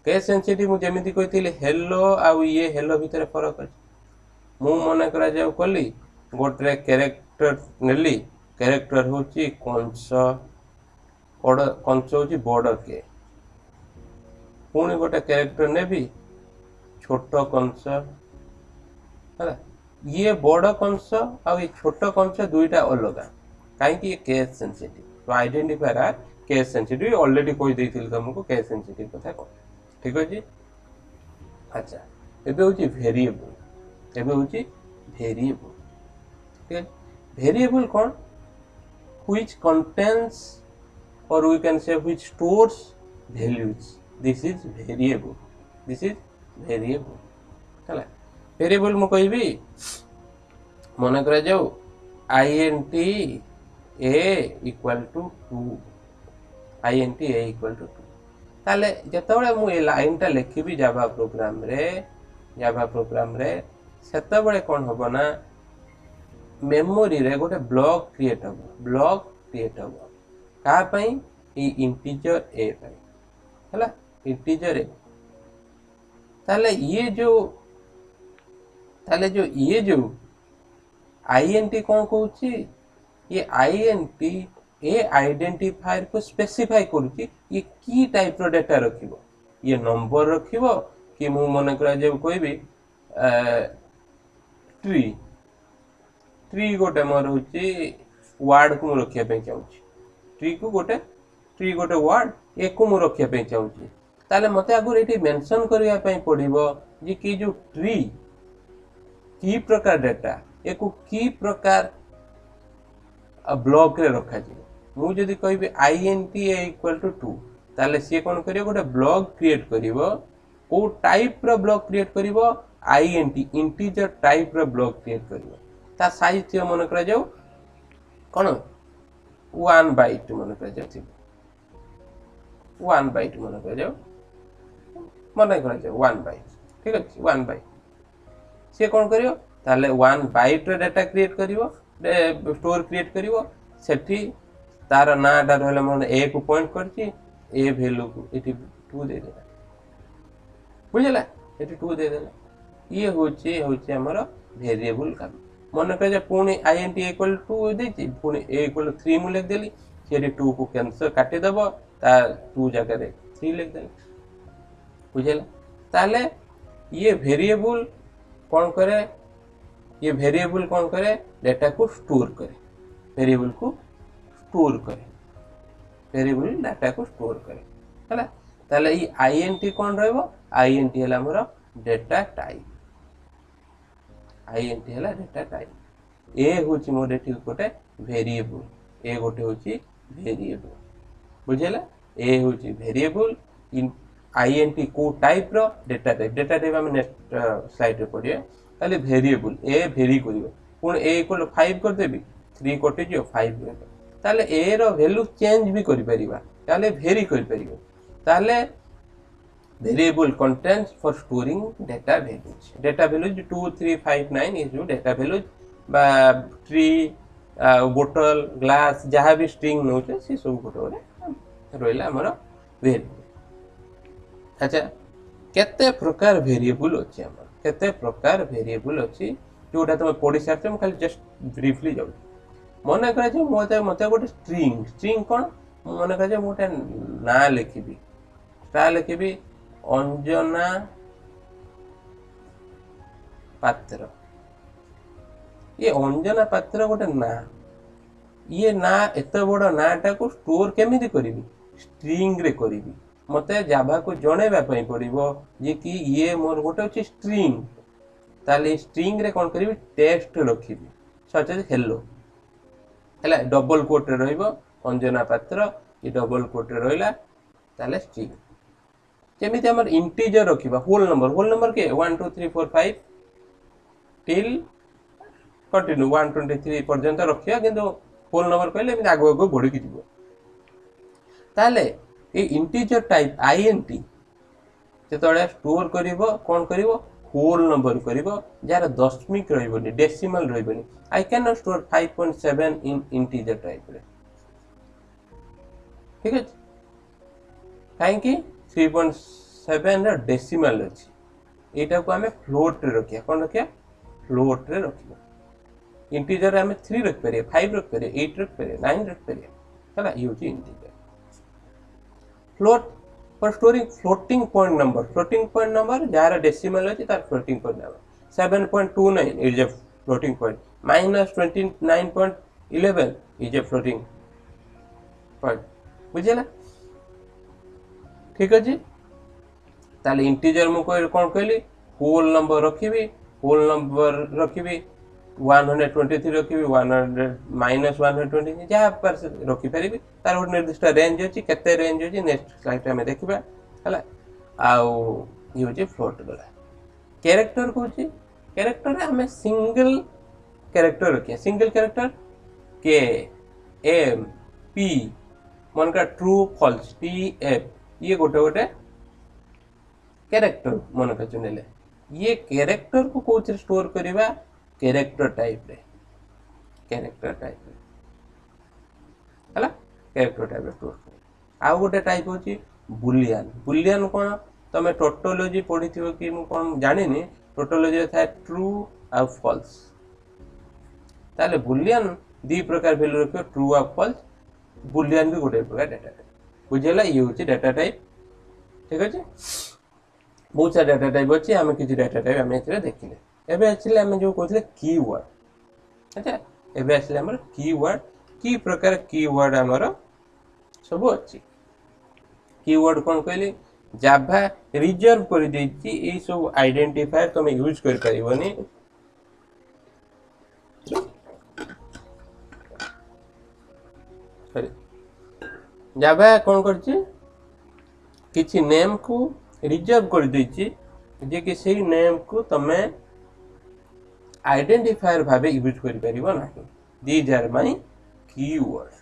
सेंसिटिव मु जेमिति कहिथिले हेलो आ ये हेलो भितर फरक अछि मु मन करा जाऊ कली गोटे कैरेक्टर नेली कैरेक्टर होची कंस होची बड़ के पुणी गोटे कैरेक्टर नेबी छोट कंस है ये बड़ कंस आ छोट कंस दुईटा अलग कहीं केस सेंसिटिव तो आइडेंटिफायर आर केस सेंसिटिव ऑलरेडी कहि देइथिल तुमको केस सेंसिटिव कथा को ठीक अछि। अच्छा एबे होची वेरिएबल ठीक है वेरिएबल कौन which contains or we can say which stores values this is variable ହେଲା वेरिएबल मु कहबी मन करा जाऊ int a equal to 2 ताले जतबळे मु ए लाइन ता लिखिबी जावा प्रोग्राम रे सेतबळे कोन होबो ना मेमोरी रे गोटे ब्लॉक क्रिएट हो का पई ई इंटीजर ए पई हला इंटीजर ए ताले ये जो ताले जो ये जो आईएनटी कौन कहूची ये आईएनटी ए आइडेंटिफायर को स्पेसिफाई करूची ये की टाइप रो डाटा रखिबो ये नंबर रखिबो कि मु मन करा जे कहबी ट्री ट्री गोटे मोर होची वार्ड को रखिया पे चाहूची ट्री गोटे वार्ड एक को मु रखिया पे चाहूची ताले मते आगुर एठी मेंशन करिया पे पड़िबो जे कि जो ट्री की प्रकार डाटा एको की प्रकार ब्लॉक रे रखा जी मु जदी कहबी आईएनटी इक्वल टू 2 ताले से कोन करियो गोटे ब्लॉक क्रिएट करिवो को टाइप रो ब्लॉक क्रिएट करिवो आईएनटी इंटीजर टाइप रो ब्लॉक क्रिएट करिवो ता साइज थियो मन करा जाऊ कोन 1 बाइट मन करा जाऊ 1 बाइट मन करा जाऊ 1 बाइट ठीक अछि 1 बाइट से कोन करियो ताले 1 बाइट रो डाटा क्रिएट करिवो स्टोर क्रिएट करिवो सेठी तार नाटा रहले मन ए को पॉइंट करची ए वैल्यू को एटी 2 दे देला बुझला एटी 2 दे देला ये होची हमर वेरिएबल का मन करे जे पुनी आईएनटी इक्वल टू देची पुनी ए इक्वल 3 मु लिख देली सेठी 2 को कैंसिल काटी देबो ता 2 जगह रे 3 लिख देली बुझला ताले ये वेरिएबल कौन करे ये वेरिएबल कौन करे डाटा को स्टोर करे वेरिएबल डाटा को स्टोर करे हला ताले ई आईएनटी कौन रहबो आईएनटी हला हमर डाटा टाइप आईएनटी हला डाटा टाइप ए होची मोर एठी गोटे वेरिएबल ए गोटे होची वेरिएबल बुझला ए होची वेरिएबल इन आईएनटी को टाइप रो डाटा टाइप हम नेक्स्ट स्लाइड रे पढिया ताले वेरिएबल ए वेरी करिवो पुन ए इक्वल 5 कर देबी 3 कटि जो 5 ताले ए रो वैल्यू चेंज भी करि परिबा ताले वेरी करि परिबो ताले variable contents for storing data values 2 3 5 9 is जो डाटा वैल्यूज बा ट्री बोतल ग्लास जहाँ भी स्ट्रिंग नोचे से सब गोटे रहिला हमर वेरिएबल अच्छा केते प्रकार वेरिएबल अछि हमर केते प्रकार वेरिएबल अछि जोटा तुम पढ़ी सारते खाली जस्ट ब्रीफली जाऊ मन करे जे मते गोटे स्ट्रिंग कोन मन करे जे मोटे ना लिखिबी अंजना पात्र ये अंजना पात्र गोटे ना ये ना एते बड़ नाटा को स्टोर केमिति करिवि स्ट्रिंग रे करिवि मते जावा को जणेबा पई पड़िबो जे कि ये मोर गोटे अछि स्ट्रिंग ताले स्ट्रिंग रे कोन करिवि टेक्स्ट रखिबि सच एज हेलो हला डबल कोट रे रहइबो अंजना पात्र ये डबल कोट रे रहइला ताले स्ट्रिंग जेमिति हमर इंटीजर रखिबा होल नंबर के 1 2 3 4 5 टिल कंटिन्यू 123 पर्यंत रखिया किंतु होल नंबर कहले एमिति आगो बढ़ी कि जिवो ताले ए इंटीजर टाइप आईएनटी जेतळे स्टोर करिवो कोन करिवो होल नंबर करिवो जार दशमिक रहइबोनी डेसिमल रहइबोनी I can not store 5.7 in integer type रे ठीक है काहे कि 3.7 रे डेसिमल अछि एटा को हमें फ्लोट रे रखिया कोन रखिया फ्लोट रे रखिया इंटीजर रे हमें 3 रख परिए 5 रख परिए 8 रख परिए 9 रख परिए हला use integer float for storing floating point number जार डेसिमल अछि तार floating point number 7.29 is a floating point -29.11 is a floating point बुझिला ठीक अछि ताले इंटीजर मु कोन कहली होल नंबर रखिबी 123 रखिबी 100 -120 जहाँ पर रखी पारिबी तार गोटे निर्दिष्ट रेंज अछि केते रेंज अछि नेक्स्ट स्लाइड में देखिबा हला आउ ये होची फ्लोट गला कैरेक्टर कोची कैरेक्टर रे हमें सिंगल कैरेक्टर रखिया सिंगल कैरेक्टर के एम पी मन का ट्रू फॉल्स टी एफ ये गोटे कैरेक्टर मन का चुनेले ये कैरेक्टर को कोच स्टोर करिबा कैरेक्टर टाइप रे हला कैरेक्टर टाइप रे स्टोर आ गोटे टाइप होची बुलियन कोन तमे टोटोलॉजी पढिथिबो कि मु कोन जानिनी टोटोलॉजी था ट्रू आ फॉल्स ताले बुलियन दी प्रकार वैल्यू रखियो ट्रू आ फॉल्स बुलियन भी गोटे प्रकार डाटा टाइप बुझेला ये होची डाटा टाइप ठीक अछि बहुत सारा डाटा टाइप अछि हमें किछि डाटा टाइप हमें एथिरे देखिले एबे आछले हमें जो कहले कीवर्ड अच्छा एबे आछले हमर कीवर्ड की प्रकार कीवर्ड हमर सब अछि कीवर्ड कोन कहली जाभा रिजर्व कर देछि ए सब आइडेंटिफायर तुम यूज कर परिबोनी जाभा कोन करछि किछि नेम को रिजर्व कर देछि जे कि सेही नेम को तमे आइडेंटिफायर भाबे यूज कर परिबो नाही दीज आर माय कीवर्ड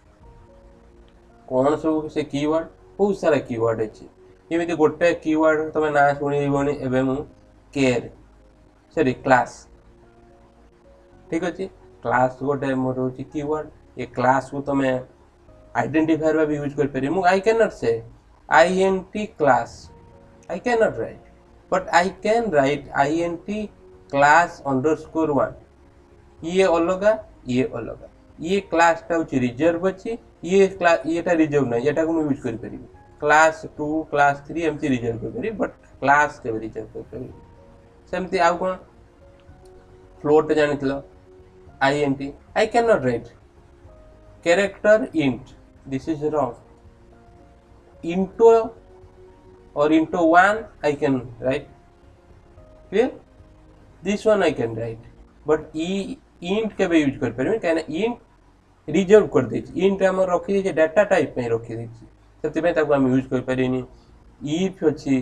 कोन सब से कीवर्ड बहुत सारा कीवर्ड अछि जेमिति गोटे कीवर्ड तमे ना सुनिबोनी एबे मु केयर सॉरी क्लास ठीक अछि क्लास गोटे मोर होछि कीवर्ड ए क्लास को तमे आइडेंटिफायर भाबे यूज कर परिबो आई कैन नॉट से int class I cannot write but I can write int class underscore 1 ये अलगा ये क्लास टा होची रिजर्व अछि ये क्लास येटा रिजर्व नै एटा को यूज कर परिबी क्लास 2 क्लास 3 एमती रिजर्व कर परिबी बट क्लास के रिजर्व कर परिबी सेमती आ कोन float जानितलो int I cannot write character int this is wrong into or into 1 I can write clear this one I can write but int के भी use कर परिबे काहे int रिजर्व कर दे int हमर रखि जे डाटा टाइप में रखि दे सेति में ताको हम यूज कर परिनी if अछि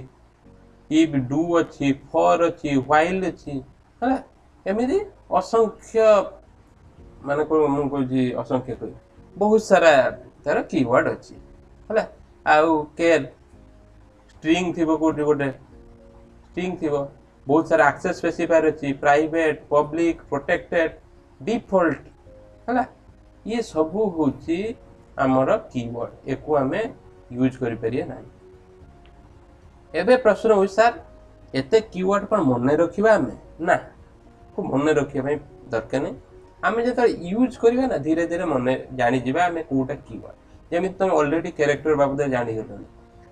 if do अछि for अछि while अछि हला एमिति असंख्य माने को मु को जी असंख्य कोइ बहुत सारा तार कीवर्ड अछि हला आउ केयर स्ट्रिंग थिबो कोटी गोटे स्ट्रिंग थिबो बहुत सारा एक्सेस स्पेसिफायर अछि प्राइवेट पब्लिक प्रोटेक्टेड डिफॉल्ट हला ये सब होची हमर कीवर्ड एको हमें यूज करि परिए नाही एबे प्रश्न होई सर एते कीवर्ड पर मन रखिबा हमें ना को मन रखिबा भाई दरकार नै हमें जत यूज करिबा ना धीरे धीरे मन जानि जिबा हमें कोटा कीवर्ड जेमि तुम ऑलरेडी कैरेक्टर बाबद जानि गेलनी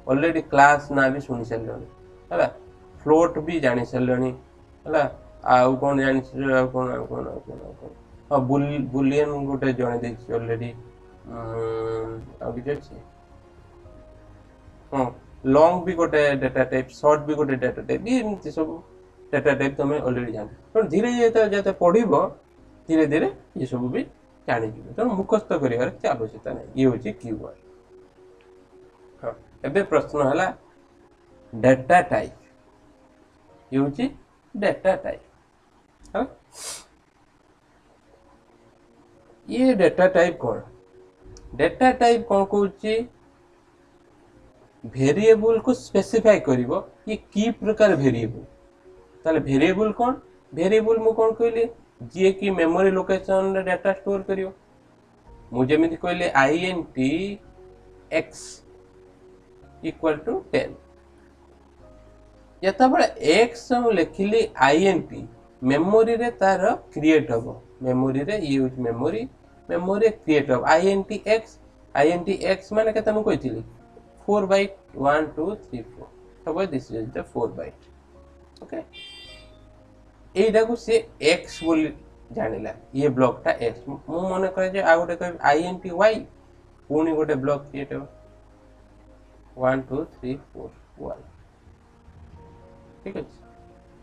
ऑलरेडी क्लास ना भी सुनि सलनी हला फ्लोट भी जानि सलनी हला आ कोन जानि कोन हां बुलियन गोटे जने देछि ऑलरेडी आ कि छै हां लॉन्ग भी गोटे डाटा टाइप शॉर्ट भी गोटे डाटा टाइप ये सब डाटा टाइप तुम ऑलरेडी जानि तो धीरे धीरे जते पढिबो धीरे धीरे ये सब भी जानि जिवो तो मुखस्त करिवार के आवश्यकता नै ये होची कीवर्ड हां एबे प्रश्न हला डाटा टाइप ये होची डाटा टाइप हां ये डाटा टाइप कोन कहूची वेरिएबल को स्पेसिफाई करिवो ये की प्रकार वेरिएबल ताले वेरिएबल कोन वेरिएबल मु कोन कहली जे की मेमोरी लोकेशन रे डाटा स्टोर करियो मु जेमिति कहली int x equal to 10 यता बडा x हम लिखिली int मेमोरी रे तार क्रिएट हबो मेमोरी रे यूज मेमोरी क्रिएट हबो int x माने केता मु कहितली 4 byte 1 2 3 4 so this is the 4 byte okay एटा को से x बोली जानिला ये ब्लॉक टा x मु मने करे जे आ गोटे कह int y पुनी गोटे ब्लॉक क्रिएट हो 1 2 3 4 1 ठीक है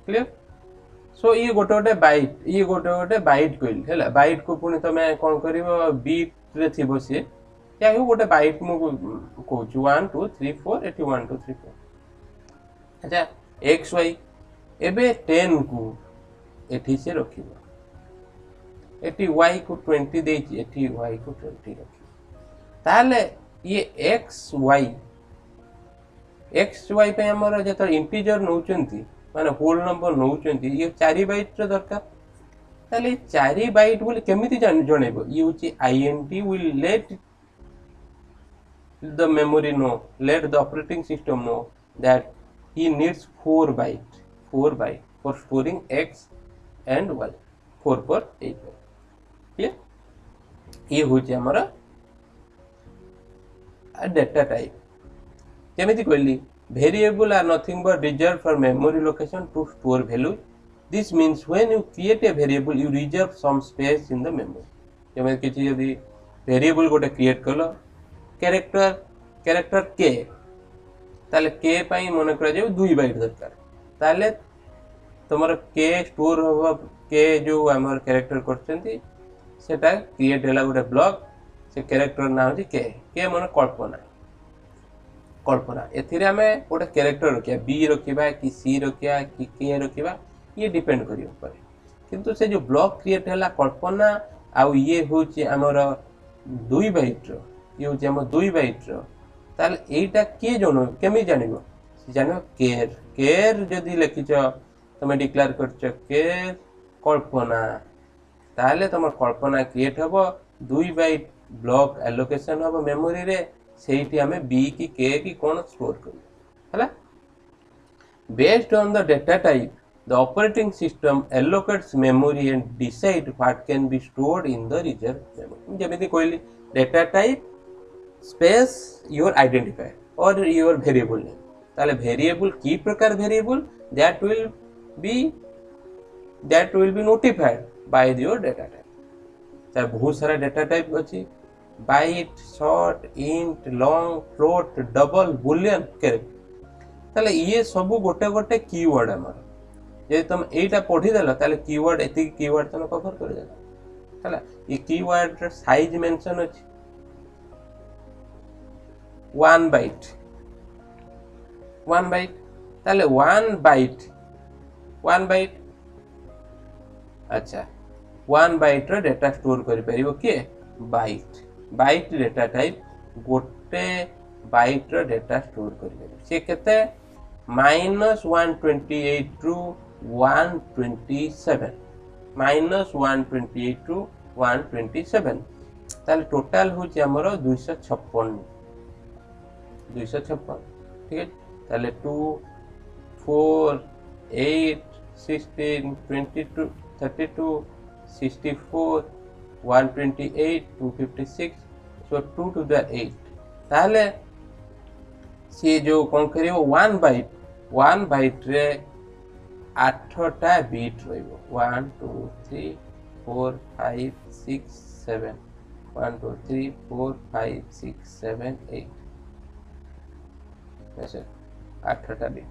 क्लियर सो ये गोटे बाइट कहली हैला बाइट को पुनी तमे कोन करिवो बीट रे थिबो से या गोटे बाइट मु कहूँ 1 2 3 4 एटी 1 2 3 4 अच्छा एक्स वाई एबे 10 को एठी से रखिबो एटी y को 20 देछि एटी y को 20 रखिबो ताले ये x y पे हमर जत इंटीजर नउचंती माने होल नंबर नउचंती ये 4 बाइट रे दरकार ताले 4 बाइट बोले केमिति जणेबो ये होची int will let the memory know let the operating system know that he needs 4 byte for storing x and 1 4 4 8 clear ये हूँ आमर डेटा टाइप केमिति कहली variable are nothing but reserve for memory location to store value this means when you create a variable you reserve some space in the memory केमिति किछि यदि variable गोटे create कलो कैरेक्टर के ताले के पाई मन करा जाय 2 बाइट दरकार ताले तुमर के स्टोर हो के जो हमर कैरेक्टर करछंती सेटा क्रिएट होला गोटे ब्लॉक से कैरेक्टर ना हो के मन कल्पना एथिरे हमें गोटे कैरेक्टर रखिया बी रखिबा कि सी रखिया कि के रखिबा ये डिपेंड करियो पर किंतु से जो ब्लॉक क्रिएट होला कल्पना आउ ये होची हमर 2 बाइट रो ये होची हमर 2 बाइट रो ताल एटा के जनो केमी जानिबो जानो केयर जदी लिखिछ तुम डिक्लेयर करछ केयर कल्पना ताले तुम कल्पना क्रिएट हबो 2 बाइट ब्लॉक एलोकेशन हबो मेमोरी रे सेठी हमें बी की के की कोन स्टोर करियो हला based on the data type the operating system allocates memory and decide what can be stored in the reserved memory जेमिति कहली data type space your identifier or your variable name ताले variable की प्रकार variable that will be notified by your data type ताले बहुत सारा data type अछि byte short int long float double boolean character ताले ये सब गोटे गोटे कीवर्ड हमर जे तुम एटा पढ़ी देला ताले कीवर्ड एति कीवर्ड तुम कवर कर देला हला ये कीवर्ड साइज मेंशन अछि 1 बाइट ताले 1 बाइट अच्छा 1 बाइट रो डेटा स्टोर करि परिबो के बाइट डेटा टाइप गोटे बाइट रो डेटा स्टोर करि परिबो से केते -128 टू 127 -128 टू 127 ताले टोटल हो हमर 256 ठीक है ताले 2 4 8 16 22 32 64 128 256 सो 2 to the 8 ताले सी जो कोन करियो 1 बाइट रे 8टा बीट रहिबो 1 2 3 4 5 6 7 1 2 3 4 5 6 7 8 ऐसे 8टा बीट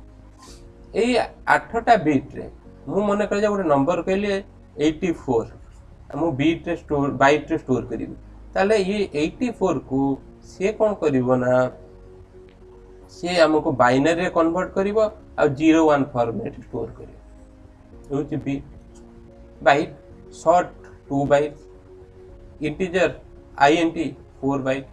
एई 8टा बीट रे मु मने कर जा गोटे नंबर कहले 84 मु बीट रे स्टोर बाइट रे स्टोर करिबी ताले ये 84 को से कोन करिवो ना से हमको बाइनरी रे कन्वर्ट करिवो आ 01 फॉर्मेट स्टोर करिवो होची bit byte short 2 byte integer int 4 byte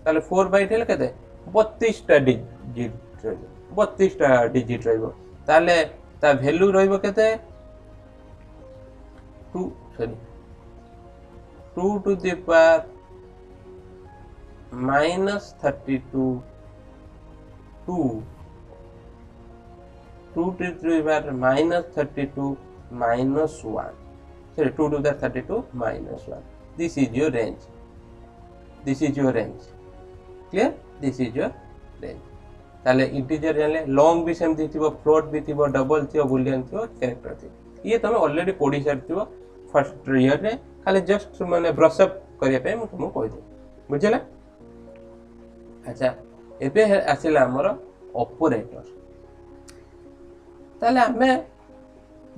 ताले 4 बाइट हेले कते 32 टा डिजिट रहइबो 32 टा डिजिट रहइबो ताले ता वैल्यू रहइबो कते 2 to the power -32 2 to the power -32 -1 sorry 2 to the 32 -1 this is your range clear this is your range ताले इंटीजर जानले लॉन्ग भी सेम दिथिबो फ्लोट भी थिबो डबल थिबो बुलियन थिबो कैरेक्टर थिबो ये तमे ऑलरेडी पढी सारथिबो फर्स्ट ईयर रे खाली जस्ट माने ब्रश अप करिया पे तुमको कहि दे बुझला अच्छा एबे आसिला हमर ऑपरेटर ताले हमें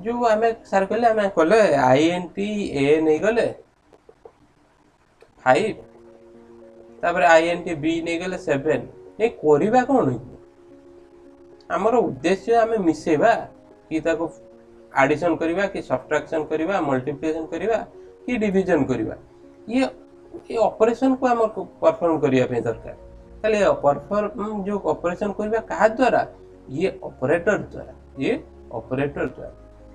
जो हमें सर कहले हमें कहले इंट ए नहीं गले 5 तापर इंट बी नहीं गले 7 ए कोरिबा कोन हमर उद्देश्य हमें मिसेबा कि ताको एडिशन करिबा कि सब्ट्रैक्शन करिबा मल्टीप्लिकेशन करिबा कि डिवीजन करिबा ये ऑपरेशन को हम परफॉर्म करिया पे दरकार ताले परफॉर्म जो ऑपरेशन करिबा का द्वारा ये ऑपरेटर द्वारा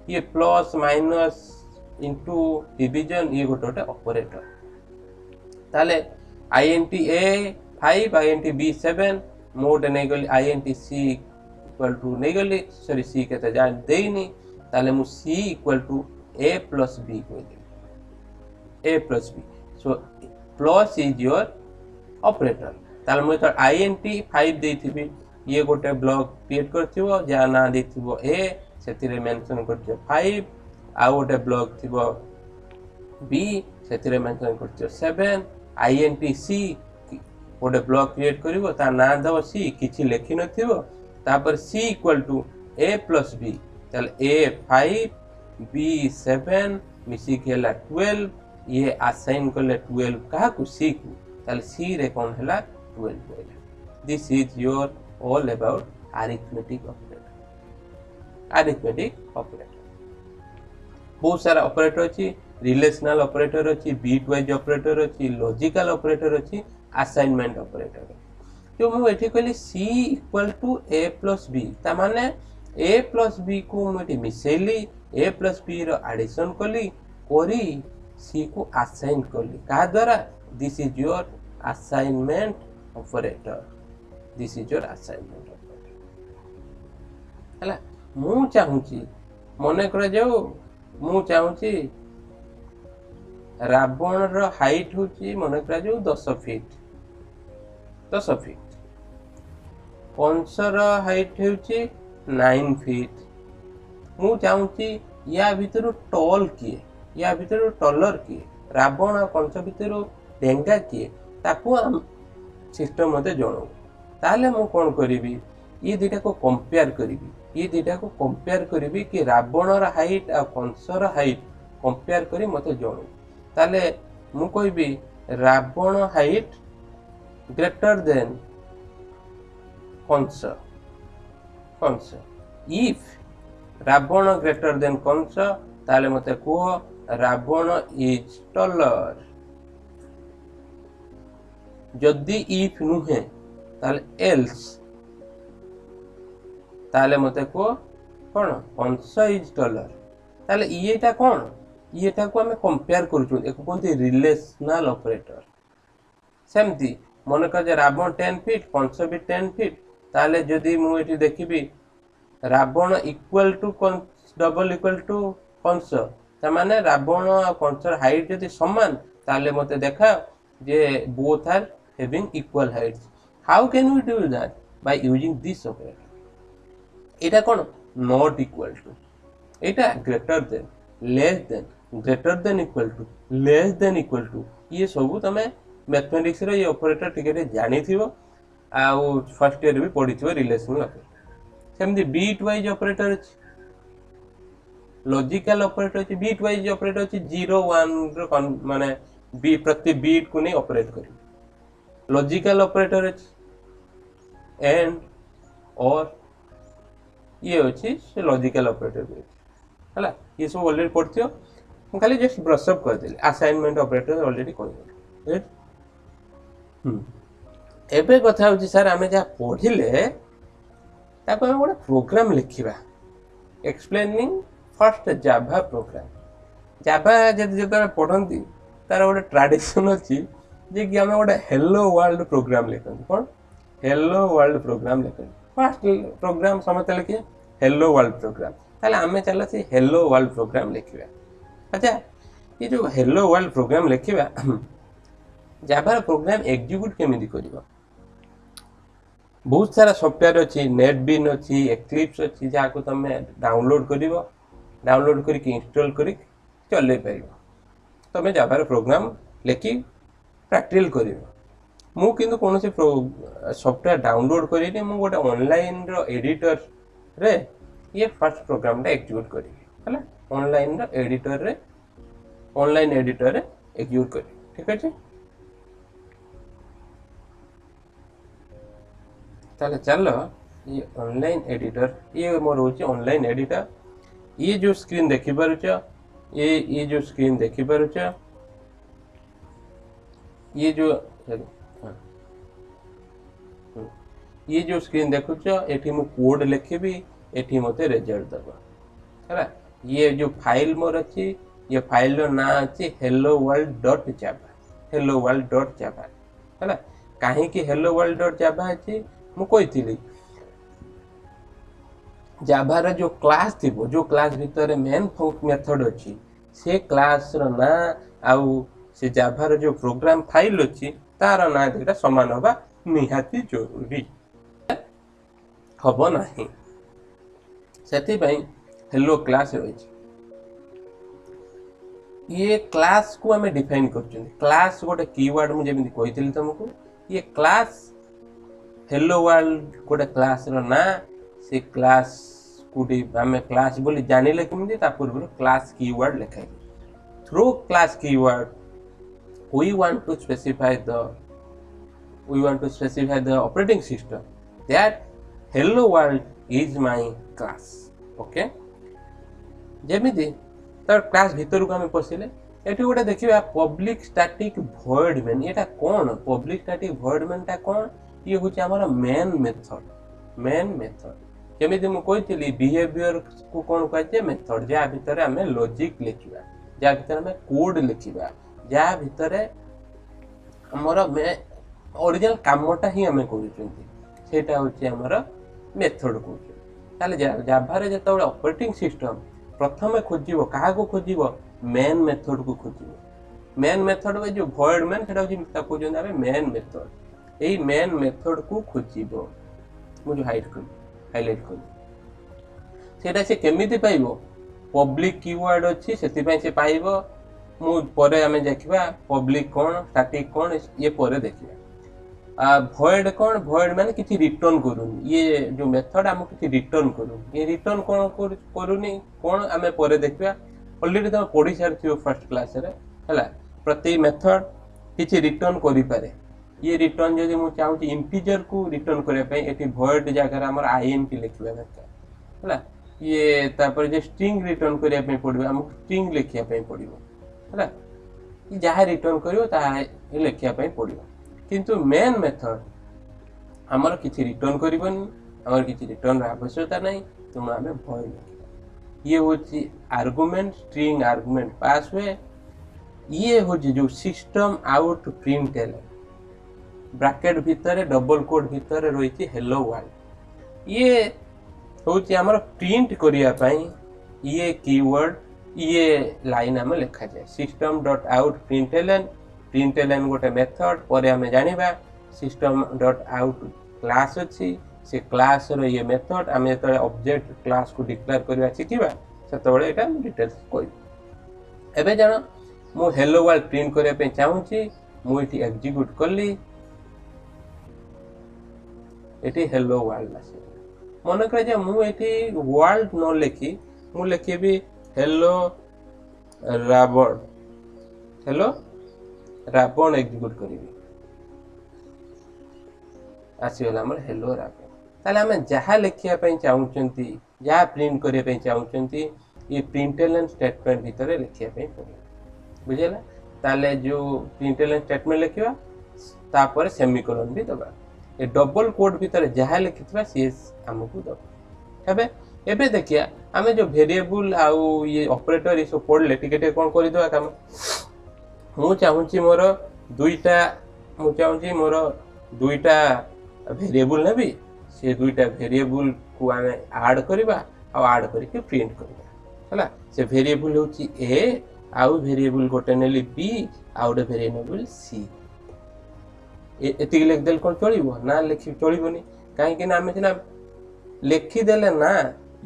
ये प्लस माइनस इनटू डिवीजन ये गोटे ऑपरेटर ताले इंट ए 5 इंट बी 7 मोड नहीं गली इंट सी इक्वल टू नहीं गली सॉरी सी के जान देनी ताले मु C equal to a plus b a plus b. So plus is your operator. ताल मुझे तो int 5 देथिबी ये गोटे ब्लॉक क्रिएट करथिबो जा ना देथिबो a सेतिरे मेंशन करथिबो 5 आ गोटे ब्लॉक थिबो b सेतिरे मेंशन करथिबो 7 int c गोटे ब्लॉक क्रिएट करिवो ता ना दबो c किछि लेखि नथिबो तापर c equal to a plus b ताल a 5 b 7 मिसी केला 12 ये असाइन करले 12 कहा को c को ताल c रे कोन हला 12 होइला. This is your all about arithmetic operator. बहुत सारा ऑपरेटर अछि, रिलेशनल ऑपरेटर अछि, बीट वाइज ऑपरेटर अछि, लॉजिकल ऑपरेटर अछि, असाइनमेंट ऑपरेटर. जो मु एठी कहली c equal to a plus b ता माने a plus b को मु मिसेली a plus b रो एडिशन कली कोरी c को असाइन कली का द्वारा. This is your assignment operator. This is your assignment operator. हला मु चाहूची मने कर जाओ मु चाहूची रावण रो हाइट होची मने कर जाओ 10 फीट 10 फीट. कंसर हाइट होची 9 फीट. मु चाहूची या भीतर टॉल किए या भीतर टॉलर किए रावण और कंस भीतर डेंगा किए ताकू हम सिस्टम मते जणो. ताले मु कोन करिवि ये दुटा को कंपेयर करिवि ये दुटा को कंपेयर करिवि कि रावण रो हाइट और कंस रो हाइट कंपेयर करी मते जणो. ताले मु कहबी Ravan height greater than Kans. Kans if Ravan greater than Kans ताले मते को रावण इज टॉलर. जदि इफ नुहे ताले एल्स ताले मते को कोन कंस इज टॉलर. ताले येटा कोन येटा को हमें कंपेयर करछु एक कोनती रिलेशनल ऑपरेटर. सेमती मन कर जे रावण 10 फीट कंस भी 10 फीट ताले जदि मु एठी देखिबी Ravan equal to Kans double equal to Kans ता माने रावण और कंस हाइट जदि समान ताले मते देखा जे both are having equal heights. How can we do that? By using this operator. এটা কোন not equal to এটা greater than less than greater than equal to less than equal to ये सब तमे मैथमेटिक्स रो ये ऑपरेटर टिके जानि थिबो आ फर्स्ट ईयर भी पढि थिबो रिलेशनल ऑपरेटर. सेमती बीट वाइज ऑपरेटर अछि, लॉजिकल ऑपरेटर अछि, बीट वाइज ऑपरेटर अछि 0 1 रो माने बी प्रति बीट को नहीं ऑपरेट करी. लॉजिकल ऑपरेटर अछि एंड और ये अछि से लॉजिकल ऑपरेटर भी हला. ये सब ऑलरेडी पढ़थियो हम खाली जस्ट ब्रश अप कर देली. असाइनमेंट ऑपरेटर ऑलरेडी कहि राइट. एबे कथा होछि सर हमें जा पढिले ताको हम गोटे प्रोग्राम लिखिबा explaining first Java program. Java जदि पढ़ंती तार गोटे ट्रेडिशन अछि जे कि हमें गोटे हेलो वर्ल्ड प्रोग्राम लिखन कौन हेलो वर्ल्ड प्रोग्राम लिखन फर्स्ट प्रोग्राम समझते लिखिए हेलो वर्ल्ड प्रोग्राम. ताले हमें चला से हेलो वर्ल्ड प्रोग्राम लिखिबा. अच्छा ये जो हेलो वर्ल्ड प्रोग्राम लिखिबा जावा प्रोग्राम एग्जीक्यूट केमिति करिवो. बहुत सारा सॉफ्टवेयर अछि, नेटबीन अछि, एक्लिप्स अछि जा को तमे डाउनलोड करिवो. डाउनलोड करके इंस्टॉल करी चले पाइबो. तमे जावा प्रोग्राम लिखि प्रैक्टिकल करिवो. मु किंतु कोनोसी सॉफ्टवेयर डाउनलोड करिनी मु गोटे ऑनलाइन रो एडिटर रे ये फर्स्ट प्रोग्राम टा एग्जीक्यूट करी हला. ऑनलाइन रो एडिटर रे ऑनलाइन एडिटर रे एग्जीक्यूट करी. ठीक अछि. ताले चलो ये ऑनलाइन एडिटर ये मोर होची ऑनलाइन एडिटर. ये जो स्क्रीन देखि पारुछ ये जो स्क्रीन देखि पारुछ ये जो ये जो स्क्रीन देखुछ एठी मु कोड लिखिबी एठी मते रिजल्ट दबा हला. ये जो फाइल मोर अछि ये फाइल रो ना अछि helloworld.java helloworld.java हला. काहे कि helloworld.java अछि मु कहिथिली जावा रो जो क्लास थिबो जो क्लास भीतर मेन फंक्शन मेथड अछि से क्लास रो ना आउ से जाभा रो जो प्रोग्राम फाइल अछि तार ना दुटा समान होबा निहाती जरूरी हबो नाही सेति भाई हेलो क्लास रही ये क्लास को आम डिफाइन कर क्लास गोटे कीवर्ड मुझे कही तुमको ये क्लास हेलो वर्ल्ड गोटे क्लास रो ना से क्लास को आम क्लास बोली जानिले केमती पूर्व क्लास कीवर्ड लिखाई through class keyword we want to specify the operating system that hello world is my class okay जेमिति तर क्लास भीतर को हमें पसिले एठी गोटे देखिबा पब्लिक स्टैटिक वॉइड मेन एटा कोन पब्लिक स्टैटिक वॉइड मेन ता कोन ये होची हमर मेन मेथड जेमिति मु कहितली बिहेवियर को कोन कहजे मेथड जा भीतर हमें लॉजिक लिखिबा जा भीतर हमें कोड लिखिबा जा भीतर हमर ओरिजिनल कामटा ही हमें करूचंती सेटा होची हमर मेथड को ताले जाभा रे जतबे ऑपरेटिंग सिस्टम प्रथम खोजिबो काहा को खोजिबो मेन मेथड को खोजिबो मेन मेथड में जो वॉइड मेन सेटा होची ताको जों हमें मेन मेथड एई मेन मेथड को खोजिबो मु जो हाइलाइट कर सेटा से केमिति पाइबो पब्लिक कीवर्ड अछि सेति पई से पाइबो मु परे हमें देखिबा पब्लिक कोन स्टैटिक कोन ये परे देखिबा वॉइड कोन वॉइड माने किछि रिटर्न करूनी ये जो मेथड हम किछि रिटर्न करू ये रिटर्न कोन करूनी कोन हमें परे देखिबा ऑलरेडी तो पढी सारथियो फर्स्ट क्लास रे हला प्रति मेथड किछि रिटर्न करि पारे ये रिटर्न जदि मु चाहू इंटीजर को रिटर्न करे पई एटी वॉइड जगह हमर आईएनटी लिखबा दरकार हला ये तापर जे स्ट्रिंग रिटर्न करे पई पड़बा हम स्ट्रिंग लिखिया पई पड़िबो हला जहाँ रिटर्न करियो ता लिखिया पई पड़िबो किंतु मेन मेथड हमर किछि रिटर्न करिबनी हमर किछि रिटर्न आवश्यकता नहीं तुम हमें वॉइड ये होची आर्गुमेंट स्ट्रिंग आर्गुमेंट पास हुए ये होची जो सिस्टम आउट प्रिंटल ब्रैकेट भीतर डबल कोड भीतर रही हेलो वर्ल्ड ये होची हमर प्रिंट करिया पई ये कीवर्ड ये लाइन हम लिखा जाए सिस्टम डॉट आउट प्रिंटलन गोटे मेथड पर हमें जानिबा सिस्टम डॉट आउट क्लास अछि से क्लास रो ये मेथड हमें तो ऑब्जेक्ट क्लास को डिक्लेयर करबा सिखिबा सेतबेले एटा डिटेल्स कोइ एबे जानो मु हेलो वर्ल्ड प्रिंट करे पे चाहू छी मु इटी एग्जीक्यूट करली एटी हेलो वर्ल्ड आसे मन करे जे मु एटी वर्ल्ड न लिखी मु लिखिबी हेलो रावण एग्जीक्यूट करी आसीगला हमर हेलो रावण ताले हमें जहाँ लिखिया पई चाहूचंती जहाँ प्रिंट करिया पई चाहूचंती ये प्रिंटलन स्टेटमेंट भीतर लिखिया पई पड़े बुझेला ताले जो प्रिंटलन स्टेटमेंट लिखिबा तापर सेमीकोलन भी दबा ये डबल कोड भीतर जहाँ लिखितबा सीएस हमकु दबा एबे एबे देखिया हमें जो वेरिएबल आउ ये ऑपरेटर इसो पढ़ले टिके कोन करि दवा काम मु चाहूची मोर दुईटा वेरिएबल नेबी से दुईटा वेरिएबल को आमे ऐड करबा आ ऐड करके प्रिंट करबा हला से वेरिएबल होची ए आउ वेरिएबल गोटे नेली बी आउ गोटे वेरिएबल सी एति लिख देल कोन चलिबो ना लिखि चलिबोनी काहे कि ना हमें ना लिखि देले ना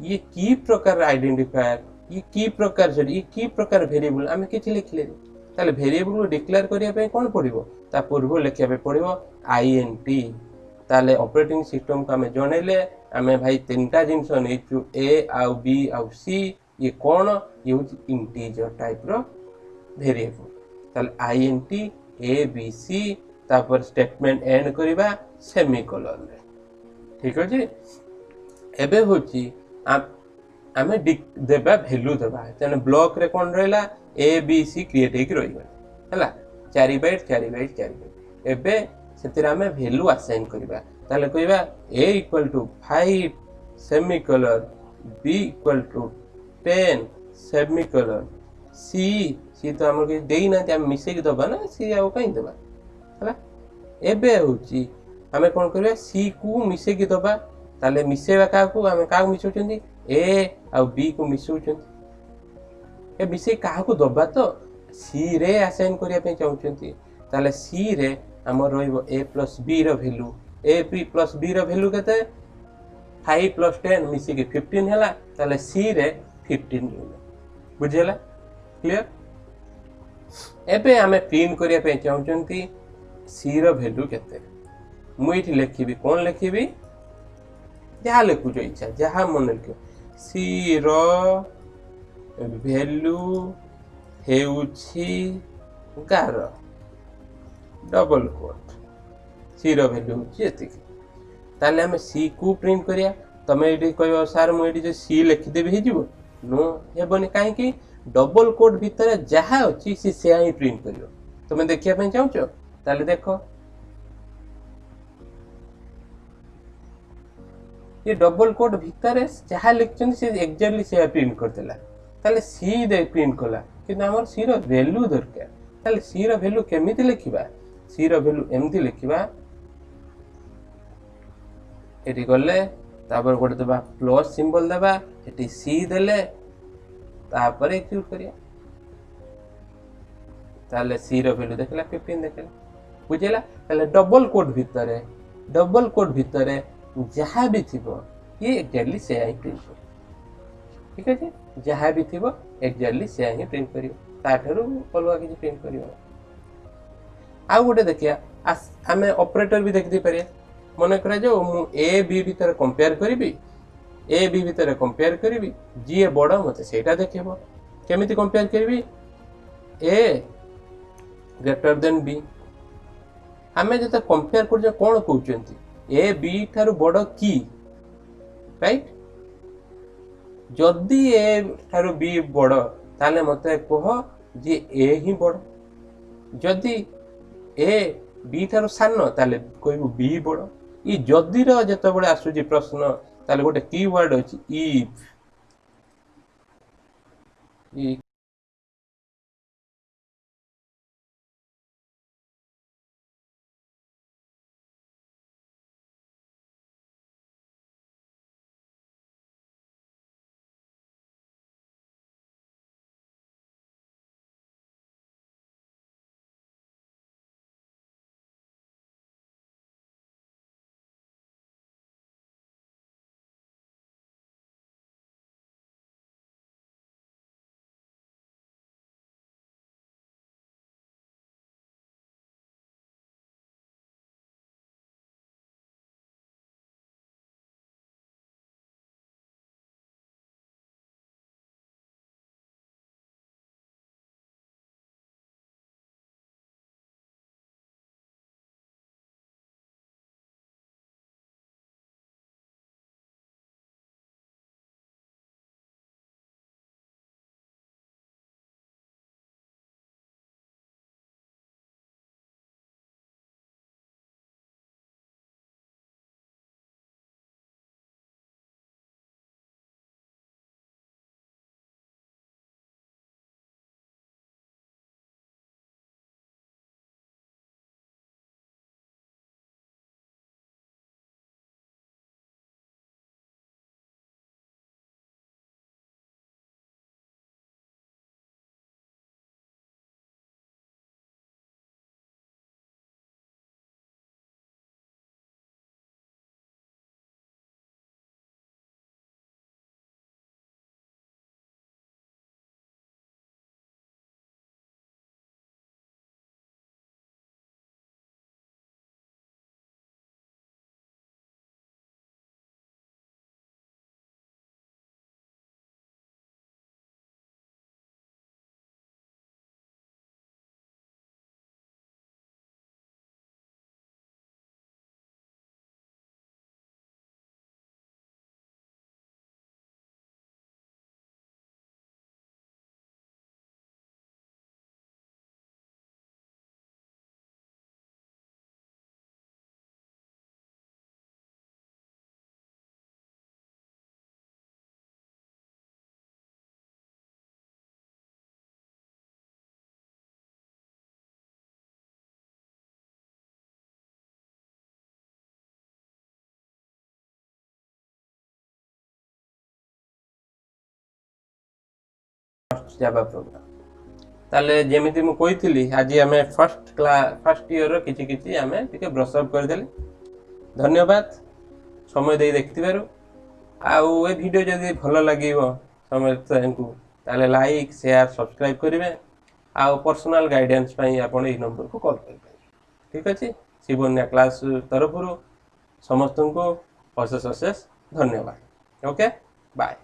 ये की प्रकार आइडेंटिफायर ये की प्रकार वेरिएबल हमें किछि लिखले ताले वेरिएबल को डिक्लेयर करिया पे कोन पड़िबो ता पूर्व लिखिया पे पड़िबो आईएनटी ताले ऑपरेटिंग सिस्टम को हमें जणेले हमें भाई तीनटा जिंस नेचु ए आउ बी आउ सी ये कोन ये इंटीजर टाइप रो वेरिएबल ताले आईएनटी ए बी सी तापर स्टेटमेंट एंड करिबा सेमीकोलन रे ठीक अछि एबे होची आमे देबा वैल्यू देबा तने ब्लॉक रे कोन रहला ए बी सी क्रिएट हेक रहिबा हला 4 बाइट एबे सेतिर आमे वैल्यू असाइन करिबा ताले कहिबा a = 5 semicolon b = 10 semicolon c तो हमर के देई ना हम मिसे के दबा ना c आ कहीं दबा हला एबे होची हमें कोन करिबा c को मिसे के दबा ताले मिसेबा का को हमें का मिसौचंदी ए आ बी को मिसौचंदी ए विषय क्या दबा तो सी रे आसाइन करने चाहते ताले सी रे आमर A plus B value A B plus B value के 5 प्लस 10 मिसिक 15 है ताले सी रे 15 बुझेगा क्लियर एबे आमे प्रिंट करने चाहते सी रैल्यू के मुझे लिखी कौन लिखी जहाँ लिखुच इच्छा जहाँ मन लिख सी रैल्यू गार डबल कोट सी रैल्यू होती ताले आमे सी को प्रिंट करिया तमे ये कह सार मुझे सी लिखिदेवी हो नो हेबनी कहीं डबल कोट भितर जहाँ अच्छी सी से ही प्रिंट कर तुम्हें देखा चाहो ताले देख ये डबल कोट भितर जहाँ लिखते सी एक्जाक्टली से प्रिंट करदेला ताले सी दे प्रिंट कला कि आम सी रैल्यू दरकार ताले सी रैल्यू केमिति लिखिबा सी रैल्यू एमती लिखिबा एटी गले तापर गोटे देबा प्लस सिंबल देबा एटी सी देले तापर एक्यूट करिया ताले सी रैल्यू देखला 15 देखला बुझेला ताले डबल कोड भितर जहाँ भी थी ये एक्जाक्टली से ही प्रिंट कर ठीक है जहाँ भी थी एक्जाक्टली से ही प्रिंट कर अलग किसी प्रिंट कर आउ गोटे देखिया आम ऑपरेटर भी देखी पारे मन करा जो मु ए बी भितर कंपेयर करी ए बी भितर कंपेयर करी जी बड़ मत से देखेब केमिति कंपेयर करी ए ग्रेटर देन बी आम जो कंपेयर कर कौन कहते ए बी ठारू बड़ की राइट जदि ए ठारू बी बड़ ताले मते कह जे ए ही बड़ जदि ए बी ठारू सान ताले कहबू बी बड़ ई जदि रो जेतेबेले आसुची प्रश्न ताले गोटे कीवर्ड अछि इफ जावा प्रोग्राम ताले जेमिति मु कहिथिली आज आमे फर्स्ट ईयर किछि किछि आमे टिके ब्रश अप करदेले धन्यवाद समय दे देखिथिबारु आउ ए वीडियो जदि भलो लागिवो समस्तଙ୍କୁ ताले लाइक शेयर सब्सक्राइब करिवे आउ पर्सनल गाइडेंस पई आपण ए नंबर को कॉल करिवे ठीक अछि शिवन्या क्लास तरफरु समस्तଙ୍କୁ अशेष धन्यवाद ओके बाय।